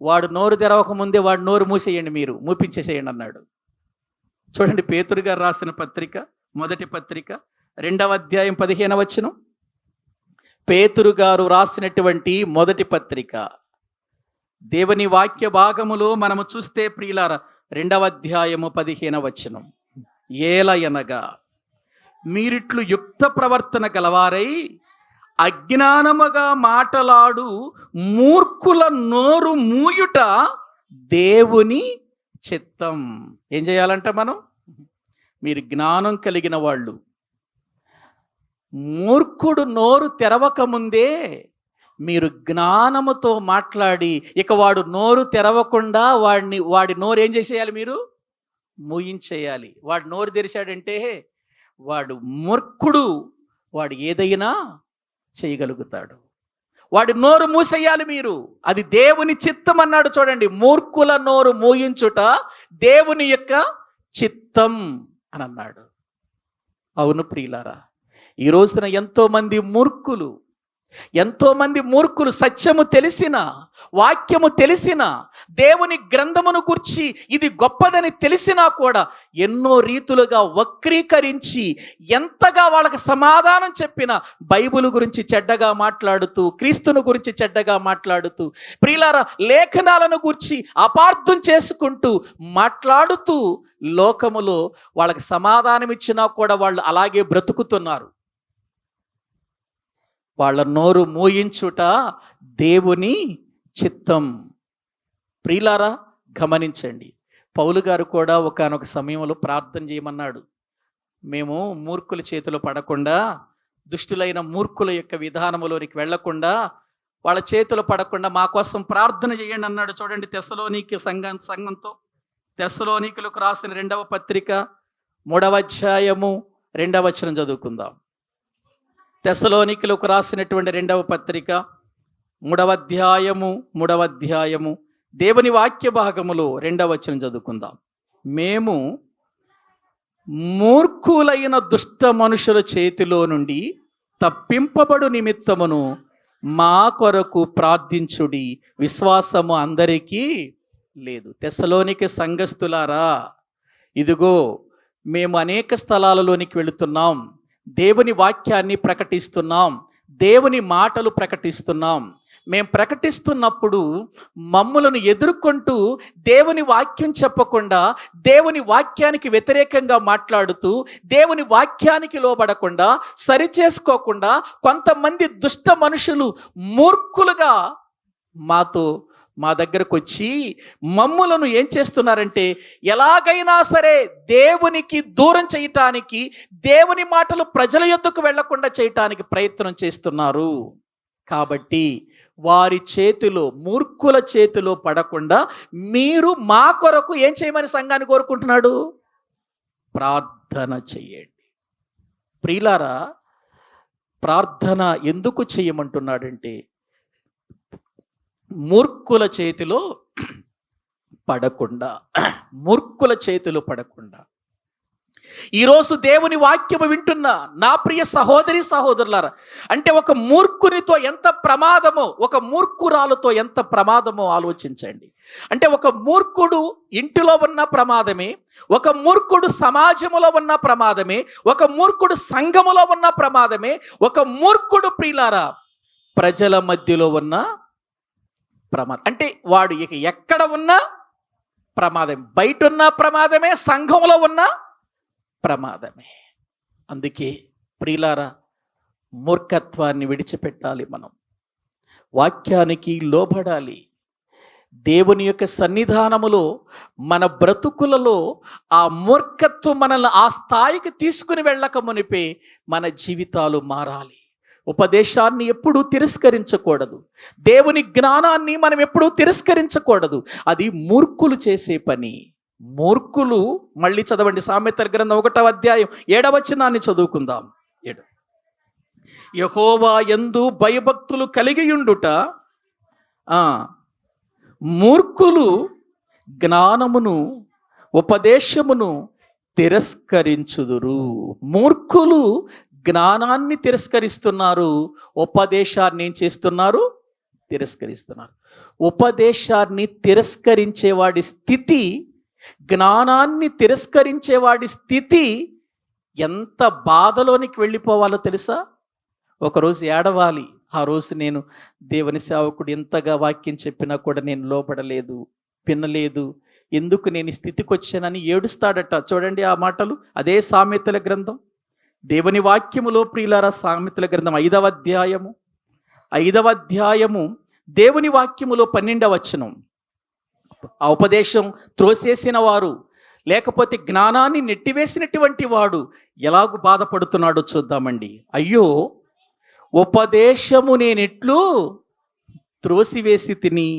A: వాడు నోరు తెరవక ముందే వాడు నోరు మూపించేసేయండి అన్నాడు. చూడండి, పేతురు గారు రాసిన పత్రిక, మొదటి పత్రిక 2వ అధ్యాయం 15వ వచనం. పేతురు గారు రాసినటువంటి మొదటి పత్రిక, దేవుని వాక్య భాగములో మనము చూస్తే ప్రియులార 2వ అధ్యాయము 15వ వచనం. ఏలయనగా మీరిట్లు యుక్త ప్రవర్తన గలవారై అజ్ఞానముగా మాటలాడు మూర్ఖుల నోరు మూయుట దేవుని చిత్తం. ఏం చేయాలంట మనం? మీరు జ్ఞానం కలిగిన వాళ్ళు. మూర్ఖుడు నోరు తెరవక ముందే మీరు జ్ఞానముతో మాట్లాడి, ఇక వాడు నోరు తెరవకుండా వాడి నోరు ఏం చేసేయాలి? మీరు మూయించేయాలి. వాడు నోరు తెరిచాడంటే వాడు మూర్ఖుడు, వాడు ఏదైనా చేయగలుగుతాడు. వాడి నోరు మూసేయాలి మీరు. అది దేవుని చిత్తం అన్నాడు చూడండి. మూర్ఖుల నోరు మూయించుట దేవుని యొక్క చిత్తం అని అన్నాడు. అవును ప్రియులారా, ఈ రోజున ఎంతోమంది మూర్ఖులు సత్యము తెలిసిన, వాక్యము తెలిసిన, దేవుని గ్రంథమును గురించి ఇది గొప్పదని తెలిసినా కూడా ఎన్నో రీతులుగా వక్రీకరించి, ఎంతగా వాళ్ళకి సమాధానం చెప్పినా బైబిల్ గురించి చెడ్డగా మాట్లాడుతూ, క్రీస్తును గురించి చెడ్డగా మాట్లాడుతూ, ప్రియులారా లేఖనాలను గురించి అపార్థం చేసుకుంటూ మాట్లాడుతూ లోకములో వాళ్ళకి సమాధానం ఇచ్చినా కూడా వాళ్ళు అలాగే బ్రతుకుతున్నారు. వాళ్ళ నోరు మూయించుట దేవుని చిత్తం. ప్రియులారా, గమనించండి, పౌలు గారు కూడా ఒకానొక సమయంలో ప్రార్థన చేయమన్నాడు. మేము మూర్ఖుల చేతిలో పడకుండా, దుష్టులైన మూర్ఖుల యొక్క విధానములోనికి వెళ్లకుండా, వాళ్ళ చేతిలో పడకుండా మా కోసం ప్రార్థన చేయండి అన్నాడు. చూడండి, తెస్సలోనికే సంఘంతో తెస్సలోనికులకు రాసిన 2వ పత్రిక 3వ అధ్యాయము 2వ వచనం చదువుకుందాం. తెస్సలోనికులకు రాసినటువంటి 2వ పత్రిక 3వ అధ్యాయము దేవుని వాక్య భాగములో 2వ వచనం చదువుకుందాం. మేము మూర్ఖులైన దుష్ట మనుషుల చేతిలో నుండి తప్పింపబడు నిమిత్తమును మా కొరకు ప్రార్థించుడి, విశ్వాసము అందరికీ లేదు. తెస్సలోనికే సంఘస్థులారా, ఇదిగో మేము అనేక స్థలాలలోనికి వెళుతున్నాం, దేవుని వాక్యాన్ని ప్రకటిస్తున్నాం, దేవుని మాటలు ప్రకటిస్తున్నాం. మేము ప్రకటిస్తున్నప్పుడు మమ్ములను ఎదుర్కొంటూ దేవుని వాక్యం చెప్పకుండా, దేవుని వాక్యానికి వ్యతిరేకంగా మాట్లాడుతూ, దేవుని వాక్యానికి లోబడకుండా, సరిచేసుకోకుండా కొంతమంది దుష్ట మనుషులు మూర్ఖులుగా మా దగ్గరకు వచ్చి మమ్ములను ఏం చేస్తున్నారంటే, ఎలాగైనా సరే దేవునికి దూరం చేయటానికి, దేవుని మాటలు ప్రజల యొద్దకు వెళ్లకుండా చేయటానికి ప్రయత్నం చేస్తున్నారు. కాబట్టి వారి చేతిలో, మూర్ఖుల చేతిలో పడకుండా మీరు మా కొరకు ఏం చేయమని సంఘాన్ని కోరుకుంటున్నాడు? ప్రార్థన చెయ్యండి. ప్రియులారా, ప్రార్థన ఎందుకు చేయమంటున్నాడంటే, మూర్ఖుల చేతిలో పడకుండా. ఈరోజు దేవుని వాక్యము వింటున్న నా ప్రియ సహోదరి సహోదరులారా, అంటే ఒక మూర్ఖునితో ఎంత ప్రమాదమో, ఒక మూర్ఖురాలతో ఎంత ప్రమాదమో ఆలోచించండి. అంటే ఒక మూర్ఖుడు ఇంటిలో ఉన్న ప్రమాదమే, ఒక మూర్ఖుడు సమాజములో ఉన్న ప్రమాదమే, ఒక మూర్ఖుడు సంఘములో ఉన్న ప్రమాదమే, ఒక మూర్ఖుడు ప్రియులారా ప్రజల మధ్యలో ఉన్న ప్రమాదం. అంటే వాడు ఇక ఎక్కడ ఉన్నా ప్రమాదం, బయట ఉన్న ప్రమాదమే, సంఘంలో ఉన్న ప్రమాదమే. అందుకే ప్రియులారా, మూర్ఖత్వాన్ని విడిచిపెట్టాలి, మనం వాక్యానికి లోబడాలి. దేవుని యొక్క సన్నిధానములో మన బ్రతుకులలో ఆ మూర్ఖత్వం మనల్ని ఆ స్థాయికి తీసుకుని వెళ్ళక మునిపే మన జీవితాలు మారాలి. ఉపదేశాన్ని ఎప్పుడూ తిరస్కరించకూడదు, దేవుని జ్ఞానాన్ని మనం ఎప్పుడూ తిరస్కరించకూడదు. అది మూర్ఖులు చేసే పని. మూర్ఖులు, మళ్ళీ చదవండి, సామెతల గ్రంథం 1వ అధ్యాయం 7వ వచనాన్ని చదువుకుందాం. యెహోవా యందు భయభక్తులు కలిగియుండుట, మూర్ఖులు జ్ఞానమును ఉపదేశమును తిరస్కరించుదురు. మూర్ఖులు జ్ఞానాన్ని తిరస్కరిస్తున్నారు, ఉపదేశాన్ని ఏం చేస్తున్నారు? తిరస్కరిస్తున్నారు. ఉపదేశాన్ని తిరస్కరించేవాడి స్థితి, జ్ఞానాన్ని తిరస్కరించేవాడి స్థితి ఎంత బాధలోనికి వెళ్ళిపోవాలో తెలుసా? ఒకరోజు ఏడవాలి. ఆ రోజు నేను దేవుని సేవకుడు ఎంతగా వాక్యం చెప్పినా కూడా నేను లోబడలేదు, వినలేదు, ఎందుకు నేను ఈ స్థితికి వచ్చానని ఏడుస్తాడట. చూడండి ఆ మాటలు, అదే సామెతల గ్రంథం, దేవుని వాక్యములో ప్రియులారా, సామెతల గ్రంథం 5వ అధ్యాయము దేవుని వాక్యములో 12వ వచనం. ఆ ఉపదేశం త్రోసేసిన వారు, లేకపోతే జ్ఞానాన్ని నెట్టివేసినటువంటి వాడు ఎలాగూ బాధపడుతున్నాడో చూద్దామండి. అయ్యో, ఉపదేశము నేనెట్లు త్రోసివేసి తిని,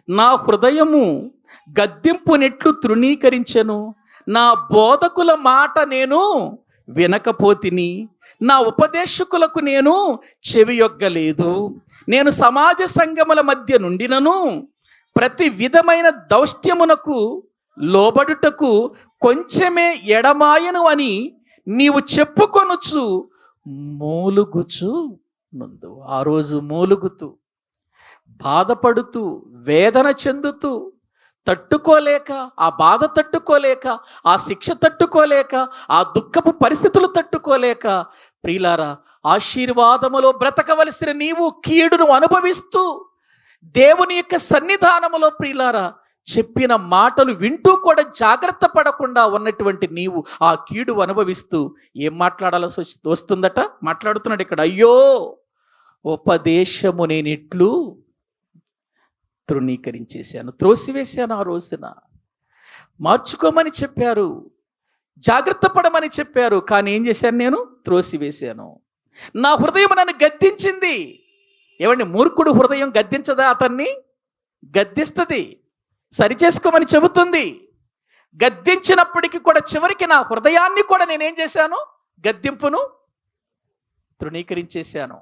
A: నా హృదయము గద్దింపునెట్లు తృణీకరించెను, నా బోధకుల మాట నేను వినకపోతిని, నా ఉపదేశకులకు నేను చెవియొగ్గలేదు. నేను సమాజ సంగముల మధ్య నుండినను ప్రతి విధమైన దౌష్ట్యమునకు లోబడుటకు కొంచెమే ఎడమాయను అని నీవు చెప్పుకొనుచు మూలుగుచు నుండు. ఆ రోజు మూలుగుతూ, బాధపడుతూ, వేదన చెందుతూ, తట్టుకోలేక, ఆ బాధ తట్టుకోలేక, ఆ శిక్ష తట్టుకోలేక, ఆ దుఃఖపు పరిస్థితులు తట్టుకోలేక, ప్రియులారా, ఆశీర్వాదములో బ్రతకవలసిన నీవు కీడును అనుభవిస్తూ, దేవుని యొక్క సన్నిధానములో ప్రియులారా చెప్పిన మాటలు వింటూ కూడా జాగ్రత్త పడకుండా ఉన్నటువంటి నీవు ఆ కీడు అనుభవిస్తూ ఏం మాట్లాడాల్సి వస్తుందట? మాట్లాడుతున్నాడు ఇక్కడ. అయ్యో, ఉపదేశము నేనిట్లు తృణీకరించేశాను, త్రోసివేశాను. ఆ రోజున మార్చుకోమని చెప్పారు, జాగ్రత్త పడమని చెప్పారు, కానీ ఏం చేశాను? నేను త్రోసివేశాను. నా హృదయం నన్ను గద్దించింది. ఏమండి, మూర్ఖుడు హృదయం గద్దించదా? అతన్ని గద్దిస్తుంది, సరిచేసుకోమని చెబుతుంది. గద్దించినప్పటికీ కూడా చివరికి నా హృదయాన్ని కూడా నేనేం చేశాను? గద్దింపును తృణీకరించేశాను.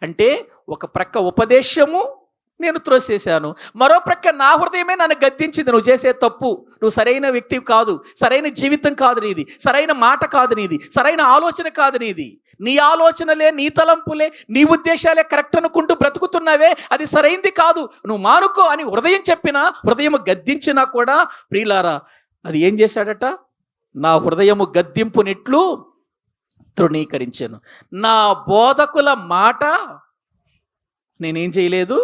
A: అంటే ఒక ప్రక్క ఉపదేశము నేను త్రోసేశాను, మరో ప్రక్క నా హృదయమే నన్ను గద్దించింది. నువ్వు చేసే తప్పు, నువ్వు సరైన వ్యక్తి కాదు, సరైన జీవితం కాదు నీది, సరైన మాట కాదు నీది, సరైన ఆలోచన కాదు నీది, నీ ఆలోచనలే, నీ తలంపులే, నీ ఉద్దేశాలే కరెక్ట్ అనుకుంటూ బ్రతుకుతున్నావే, అది సరైంది కాదు, నువ్వు మానుకో అని హృదయం చెప్పినా, హృదయం గద్దించినా కూడా ప్రియులారా అది ఏం చేశాడట? నా హృదయము గద్దింపునిట్లు తృణీకరించాను. నా బోధకుల మాట నేనేం చేయలేదు.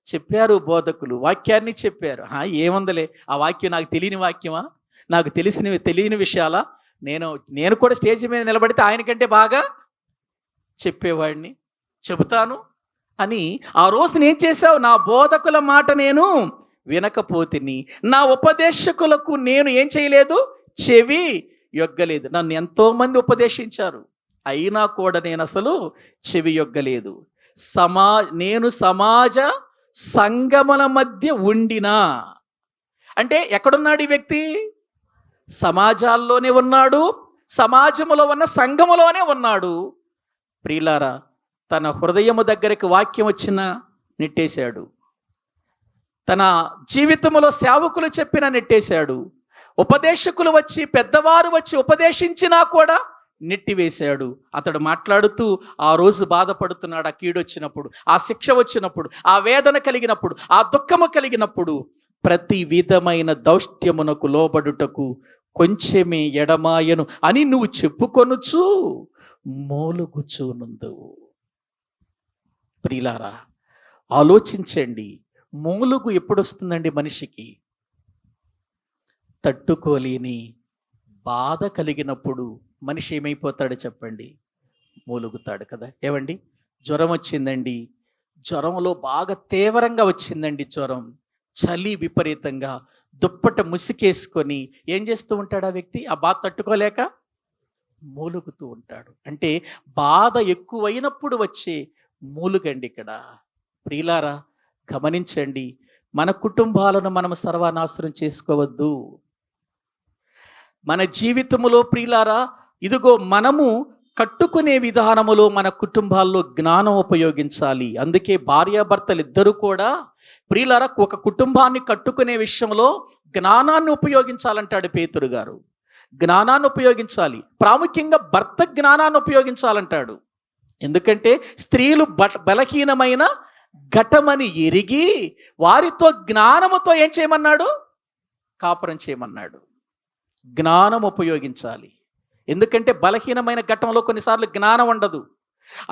A: చెప్పారు బోధకులు, వాక్యాన్ని చెప్పారు. ఏముందలే, ఆ వాక్యం నాకు తెలియని వాక్యమా, నాకు తెలియని విషయాలా? నేను కూడా స్టేజ్ మీద నిలబడితే ఆయనకంటే బాగా చెప్పేవాడిని, చెబుతాను అని ఆ రోజున ఏం చేశావు? నా బోధకుల మాట నేను వినకపోతిని, నా ఉపదేశకులకు నేను ఏం చేయలేదు, చెవి యొగ్గలేదు. నన్ను ఎంతోమంది ఉపదేశించారు, అయినా కూడా నేను అసలు చెవి యొగ్గలేదు. నేను సమాజ సంగముల మధ్య ఉండినా, అంటే ఎక్కడున్నాడు ఈ వ్యక్తి? సమాజాల్లోనే ఉన్నాడు, సమాజములో ఉన్న సంఘములోనే ఉన్నాడు. ప్రియులారా, తన హృదయము దగ్గరికి వాక్యం వచ్చినా నెట్టేశాడు, తన జీవితంలో సేవకులు చెప్పినా నెట్టేశాడు, ఉపదేశకులు వచ్చి, పెద్దవారు వచ్చి ఉపదేశించినా కూడా నెట్టివేశాడు. అతడు మాట్లాడుతూ ఆ రోజు బాధపడుతున్నాడు. ఆ కీడొచ్చినప్పుడు, ఆ శిక్ష వచ్చినప్పుడు, ఆ వేదన కలిగినప్పుడు, ఆ దుఃఖము కలిగినప్పుడు, ప్రతి విధమైన దౌష్ట్యమునకు లోబడుటకు కొంచెమే ఎడమాయను అని నువ్వు చెప్పుకొనుచు మూలుగుచునుందువు. ప్రియులారా, ఆలోచించండి. మూలుగు ఎప్పుడు వస్తుందండి మనిషికి? తట్టుకోలేని బాధ కలిగినప్పుడు మనిషి ఏమైపోతాడో చెప్పండి? మూలుగుతాడు కదా. ఏమండి, జ్వరం వచ్చిందండి, జ్వరంలో బాగా తీవ్రంగా వచ్చిందండి జ్వరం, చలి విపరీతంగా, దుప్పట ముసుకేసుకొని ఏం చేస్తూ ఉంటాడు ఆ వ్యక్తి? ఆ బాధ తట్టుకోలేక మూలుగుతూ ఉంటాడు. అంటే బాధ ఎక్కువైనప్పుడు వచ్చే మూలుగండి ఇక్కడ. ప్రియులారా, గమనించండి, మన కుటుంబాలను మనం సర్వనాశనం చేసుకోవద్దు. మన జీవితంలో ప్రియులారా, ఇదిగో మనము కట్టుకునే విధానములో మన కుటుంబాల్లో జ్ఞానం ఉపయోగించాలి. అందుకే భార్యాభర్తలు ఇద్దరు కూడా ప్రియులారా ఒక కుటుంబాన్ని కట్టుకునే విషయంలో జ్ఞానాన్ని ఉపయోగించాలంటాడు పేతురు గారు. జ్ఞానాన్ని ఉపయోగించాలి, ప్రాముఖ్యంగా భర్త జ్ఞానాన్ని ఉపయోగించాలంటాడు. ఎందుకంటే స్త్రీలు బలహీనమైన ఘటమని ఎరిగి వారితో జ్ఞానముతో ఏం చేయమన్నాడు? కాపురం చేయమన్నాడు. జ్ఞానం ఉపయోగించాలి. ఎందుకంటే బలహీనమైన ఘట్టంలో కొన్నిసార్లు జ్ఞానం ఉండదు,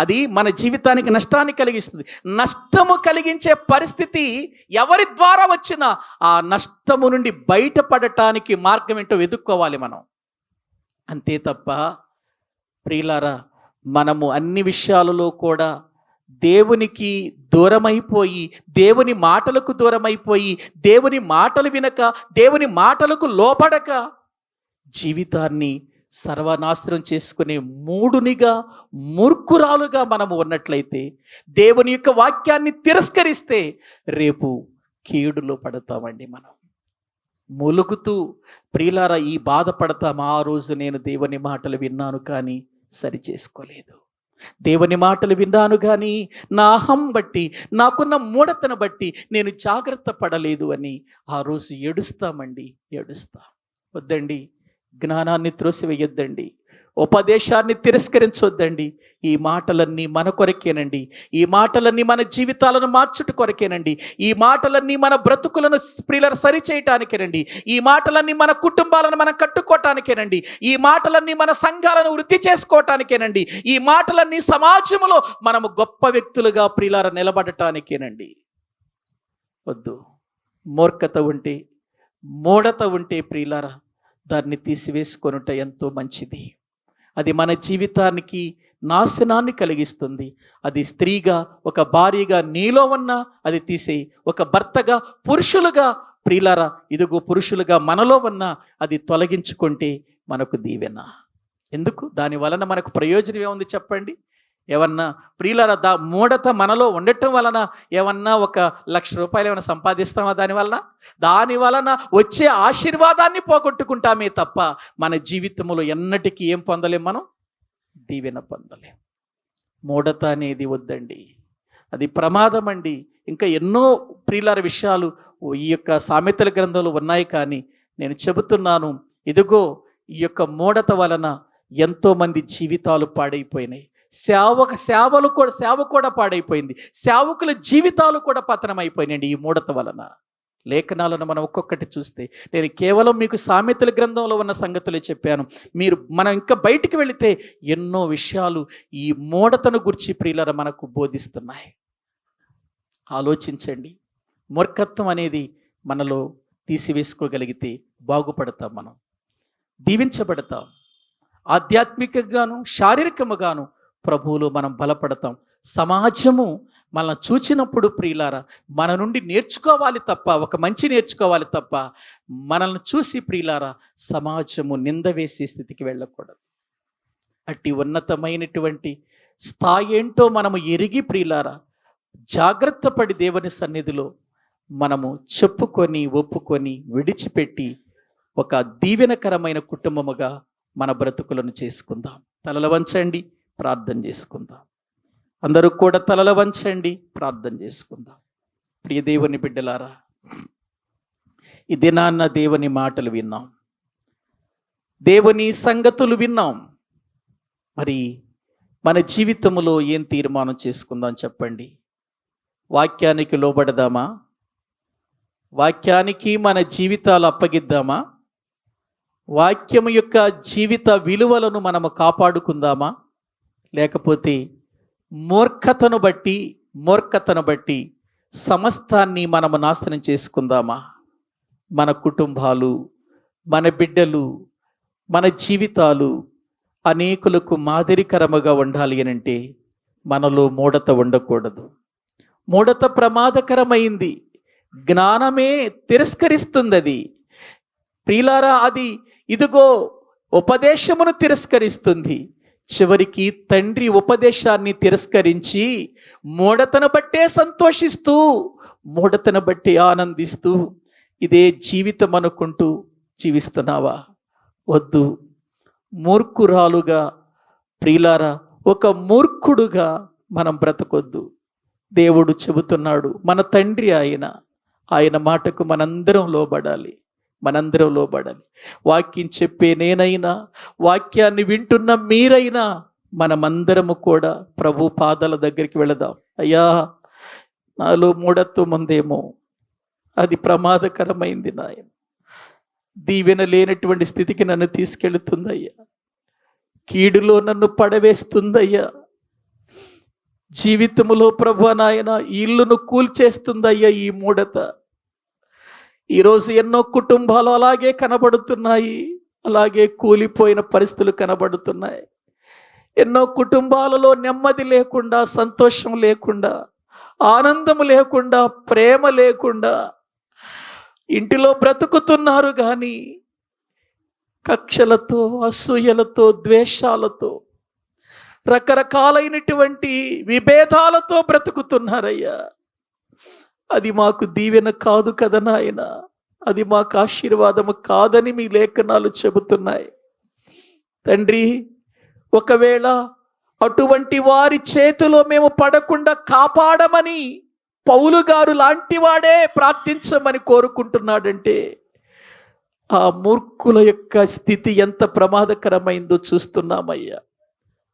A: అది మన జీవితానికి నష్టాన్ని కలిగిస్తుంది. నష్టము కలిగించే పరిస్థితి ఎవరి ద్వారా వచ్చినా ఆ నష్టము నుండి బయటపడటానికి మార్గం ఏంటో వెతుక్కోవాలి మనం. అంతే తప్ప ప్రియులారా, మనము అన్ని విషయాలలో కూడా దేవునికి దూరమైపోయి, దేవుని మాటలకు దూరమైపోయి, దేవుని మాటలు వినక, దేవుని మాటలకు లోబడక జీవితాన్ని సర్వనాశనం చేసుకునే మూడునిగా, మూర్ఖురాలుగా మనము ఉన్నట్లయితే, దేవుని యొక్క వాక్యాన్ని తిరస్కరిస్తే రేపు కీడులో పడతామండి. మనం మూలుగుతూ ప్రియులారా ఈ బాధపడతాం. ఆ రోజు నేను దేవుని మాటలు విన్నాను కానీ సరి చేసుకోలేదు, దేవుని మాటలు విన్నాను కానీ నా అహం బట్టి, నాకున్న మూఢతను బట్టి నేను జాగ్రత్త పడలేదు అని ఆ రోజు ఏడుస్తామండి, ఏడుస్తాం. వద్దండి, జ్ఞానాన్ని త్రోసివేయొద్దండి, ఉపదేశాన్ని తిరస్కరించొద్దండి. ఈ మాటలన్నీ మన కొరకేనండి, ఈ మాటలన్నీ మన జీవితాలను మార్చుట కొరకేనండి, ఈ మాటలన్నీ మన బ్రతుకులను ప్రియులను సరిచేయటానికేనండి, ఈ మాటలన్నీ మన కుటుంబాలను మనం కట్టుకోవటానికేనండి, ఈ మాటలన్నీ మన సంఘాలను వృద్ధి చేసుకోవటానికేనండి, ఈ మాటలన్నీ సమాజంలో మనము గొప్ప వ్యక్తులుగా ప్రియులారా నిలబడటానికేనండి. వద్దు, మూర్ఖత ఉంటే, మూఢత ఉంటే ప్రియులారా దాన్ని తీసివేసుకొనుట ఎంతో మంచిది. అది మన జీవితానికి నాశనాన్ని కలిగిస్తుంది. అది స్త్రీగా, ఒక భార్యగా నీలో ఉన్న అది తీసేయి. ఒక భర్తగా, పురుషులుగా ప్రియులారా, ఇదిగో పురుషులుగా మనలో ఉన్న అది తొలగించుకుంటే మనకు దీవెన. ఎందుకు? దాని వలన మనకు ప్రయోజనం ఏముంది చెప్పండి? ఏమన్నా ప్రియులారా, మూఢత మనలో ఉండటం వలన ఏమన్నా ₹1,00,000 ఏమైనా సంపాదిస్తామా? దాని వలన వచ్చే ఆశీర్వాదాన్ని పోగొట్టుకుంటామే తప్ప మన జీవితంలో ఎన్నటికీ ఏం పొందలేం? మనం దీవెన పొందలేం. మూఢత అనేది వద్దండి, అది ప్రమాదం అండి. ఇంకా ఎన్నో ప్రియులార విషయాలు ఈ యొక్క సామెతల గ్రంథంలో ఉన్నాయి. కానీ నేను చెబుతున్నాను, ఇదిగో ఈ యొక్క మూఢత వలన ఎంతోమంది జీవితాలు పాడైపోయినాయి. సేవ కూడా పాడైపోయింది. సేవకుల జీవితాలు కూడా పతనమైపోయినాయండి ఈ మూఢత వలన. లేఖనాలను మనం ఒక్కొక్కటి చూస్తే, నేను కేవలం మీకు సామెతల గ్రంథంలో ఉన్న సంగతులే చెప్పాను. మనం ఇంకా బయటికి వెళితే ఎన్నో విషయాలు ఈ మూఢతను గురించి ప్రియులారా మనకు బోధిస్తున్నాయి. ఆలోచించండి. మూర్ఖత్వం అనేది మనలో తీసివేసుకోగలిగితే బాగుపడతాం, మనం దీవించబడతాం. ఆధ్యాత్మికంగాను శారీరకముగాను ప్రభువులో మనం బలపడతాం. సమాజము మనల్ని చూచినప్పుడు ప్రియులారా మన నుండి నేర్చుకోవాలి తప్ప, ఒక మంచి నేర్చుకోవాలి తప్ప, మనల్ని చూసి ప్రియులారా సమాజము నింద వేసే స్థితికి వెళ్ళకూడదు. అట్టి ఉన్నతమైనటువంటి స్థాయి ఏంటో మనము ఎరిగి ప్రియులారా జాగ్రత్త పడి దేవుని సన్నిధిలో మనము చెప్పుకొని, ఒప్పుకొని, విడిచిపెట్టి ఒక దీవెనకరమైన కుటుంబముగా మన బ్రతుకులను చేసుకుందాం. తలలు వంచండి, ప్రార్థన చేసుకుందాం. అందరూ కూడా తలలు వంచండి, ప్రార్థన చేసుకుందాం. ప్రియ దేవుని బిడ్డలారా, ఈ దినాన్న దేవుని మాటలు విన్నాం, దేవుని సంగతులు విన్నాం. మరి మన జీవితంలో ఏం తీర్మానం చేసుకుందాం చెప్పండి? వాక్యానికి లోబడదామా? వాక్యానికి మన జీవితాలు అప్పగిద్దామా? వాక్యము యొక్క జీవిత విలువలను మనము కాపాడుకుందామా? లేకపోతే మూర్ఖతను బట్టి సమస్తాన్ని మనము నాశనం చేసుకుందామా? మన కుటుంబాలు, మన బిడ్డలు, మన జీవితాలు అనేకులకు మాదిరికరముగా ఉండాలి అనంటే మనలో మూఢత ఉండకూడదు. మూఢత ప్రమాదకరమైంది. జ్ఞానమే తిరస్కరిస్తుంది. అది ప్రియులారా, అది ఇదిగో ఉపదేశమును తిరస్కరిస్తుంది. చివరికి తండ్రి ఉపదేశాన్ని తిరస్కరించి మూఢతను బట్టే సంతోషిస్తూ, మూఢతను బట్టి ఆనందిస్తూ ఇదే జీవితం అనుకుంటూ జీవిస్తున్నావా? వద్దు. మూర్ఖురాలుగా ప్రియులారా, ఒక మూర్ఖుడుగా మనం బ్రతకొద్దు. దేవుడు చెబుతున్నాడు, మన తండ్రి ఆయన మాటకు మనందరం లోబడాలి. వాక్యం చెప్పే నేనైనా, వాక్యాన్ని వింటున్న మీరైనా, మనమందరము కూడా ప్రభు పాదాల దగ్గరికి వెళదాం. అయ్యా, నాలో మూఢత్వం ఉందేమో, అది ప్రమాదకరమైంది నాయన. దీవెన లేనటువంటి స్థితికి నన్ను తీసుకెళ్తుందయ్యా. కీడులో నన్ను పడవేస్తుందయ్యా. జీవితంలో ప్రభు నాయన ఇల్లును కూల్చేస్తుందయ్యా ఈ మూఢత. ఈరోజు ఎన్నో కుటుంబాలు అలాగే కనబడుతున్నాయి, అలాగే కూలిపోయిన పరిస్థితులు కనబడుతున్నాయి. ఎన్నో కుటుంబాలలో నెమ్మది లేకుండా, సంతోషం లేకుండా, ఆనందం లేకుండా, ప్రేమ లేకుండా ఇంటిలో బ్రతుకుతున్నారు. కానీ కక్షలతో, అసూయలతో, ద్వేషాలతో, రకరకాలైనటువంటి విభేదాలతో బ్రతుకుతున్నారయ్యా. అది మాకు దీవెన కాదు కదా నాయన, అది మాకు ఆశీర్వాదము కాదని మీ లేఖనాలు చెబుతున్నాయి. తండ్రి, ఒకవేళ అటువంటి వారి చేతిలో మేము పడకుండా కాపాడమని పౌలు గారు లాంటి వాడే ప్రార్థించమని కోరుకుంటున్నాడంటే ఆ మూర్ఖుల యొక్క స్థితి ఎంత ప్రమాదకరమైందో చూస్తున్నామయ్యా.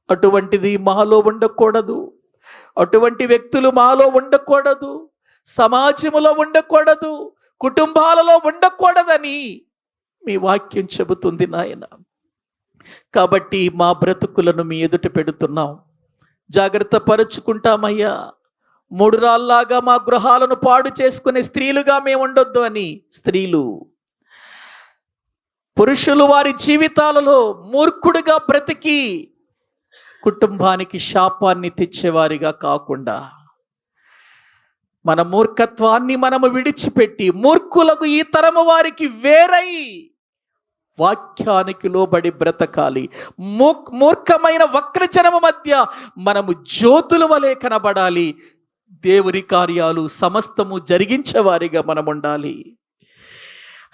A: అటువంటిది మాలో ఉండకూడదు. అటువంటి వ్యక్తులు మాలో ఉండకూడదు, సమాజంలో ఉండకూడదు, కుటుంబాలలో ఉండకూడదని మీ వాక్యం చెబుతుంది నాయన. కాబట్టి మా బ్రతుకులను మీ ఎదుట పెడుతున్నాం, జాగ్రత్త పరుచుకుంటామయ్యా. మూడు రాళ్ళలాగా మా గృహాలను పాడు చేసుకునే స్త్రీలుగా మేము ఉండొద్దు అని పురుషులు వారి జీవితాలలో మూర్ఖుడిగా బ్రతికి కుటుంబానికి శాపాన్ని తెచ్చేవారిగా కాకుండా మన మూర్ఖత్వాన్ని మనము విడిచిపెట్టి మూర్ఖులకు ఈ తరము వారికి వేరై వాక్యానికి లోబడి బ్రతకాలి. మూర్ఖమైన వక్రజనము మధ్య మనము జ్యోతుల వలె కనబడాలి. దేవుని కార్యాలు సమస్తము జరిగించేవారిగా మనం ఉండాలి.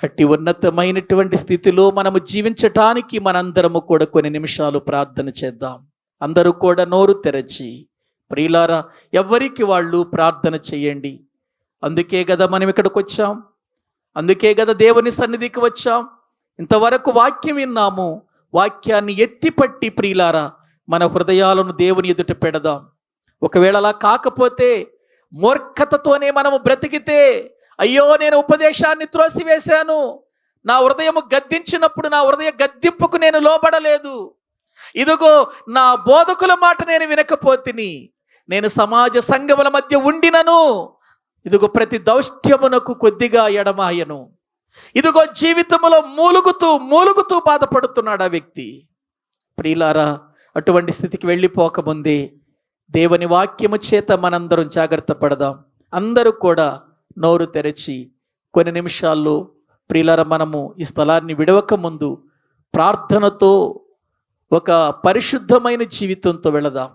A: అట్టి ఉన్నతమైనటువంటి స్థితిలో మనము జీవించటానికి మనందరము కూడా కొన్ని నిమిషాలు ప్రార్థన చేద్దాం. అందరూ కూడా నోరు తెరచి, ప్రియులారా, ఎవరికి వాళ్ళు ప్రార్థన చేయండి. అందుకే కదా మనం ఇక్కడికి వచ్చాం, అందుకే కదా దేవుని సన్నిధికి వచ్చాం. ఇంతవరకు వాక్యం విన్నాము. వాక్యాన్ని ఎత్తిపట్టి ప్రియులారా మన హృదయాలను దేవుని ఎదుట పెడదాం. ఒకవేళ అలా కాకపోతే మూర్ఖతతోనే మనము బ్రతికితే, అయ్యో నేను ఉపదేశాన్ని త్రోసివేశాను, నా హృదయము గద్దించినప్పుడు నా హృదయ గద్దింపుకు నేను లోబడలేదు, ఇదిగో నా బోధకుల మాట నేను వినకపోతిని, నేను సమాజ సంఘముల మధ్య ఉండినను, ఇదిగో ప్రతి దౌష్ట్యమునకు కొద్దిగా ఎడమాయను, ఇదిగో జీవితంలో మూలుగుతూ బాధపడుతున్నాడు ఆ వ్యక్తి. ప్రియులారా, అటువంటి స్థితికి వెళ్ళిపోకముందే దేవుని వాక్యము చేత మనందరం జాగ్రత్త పడదాం. అందరూ కూడా నోరు తెరచి కొన్ని నిమిషాల్లో ప్రియులారా మనము ఈ స్థలాన్ని విడవక ముందు ప్రార్థనతో ఒక పరిశుద్ధమైన జీవితంతో వెళదాం.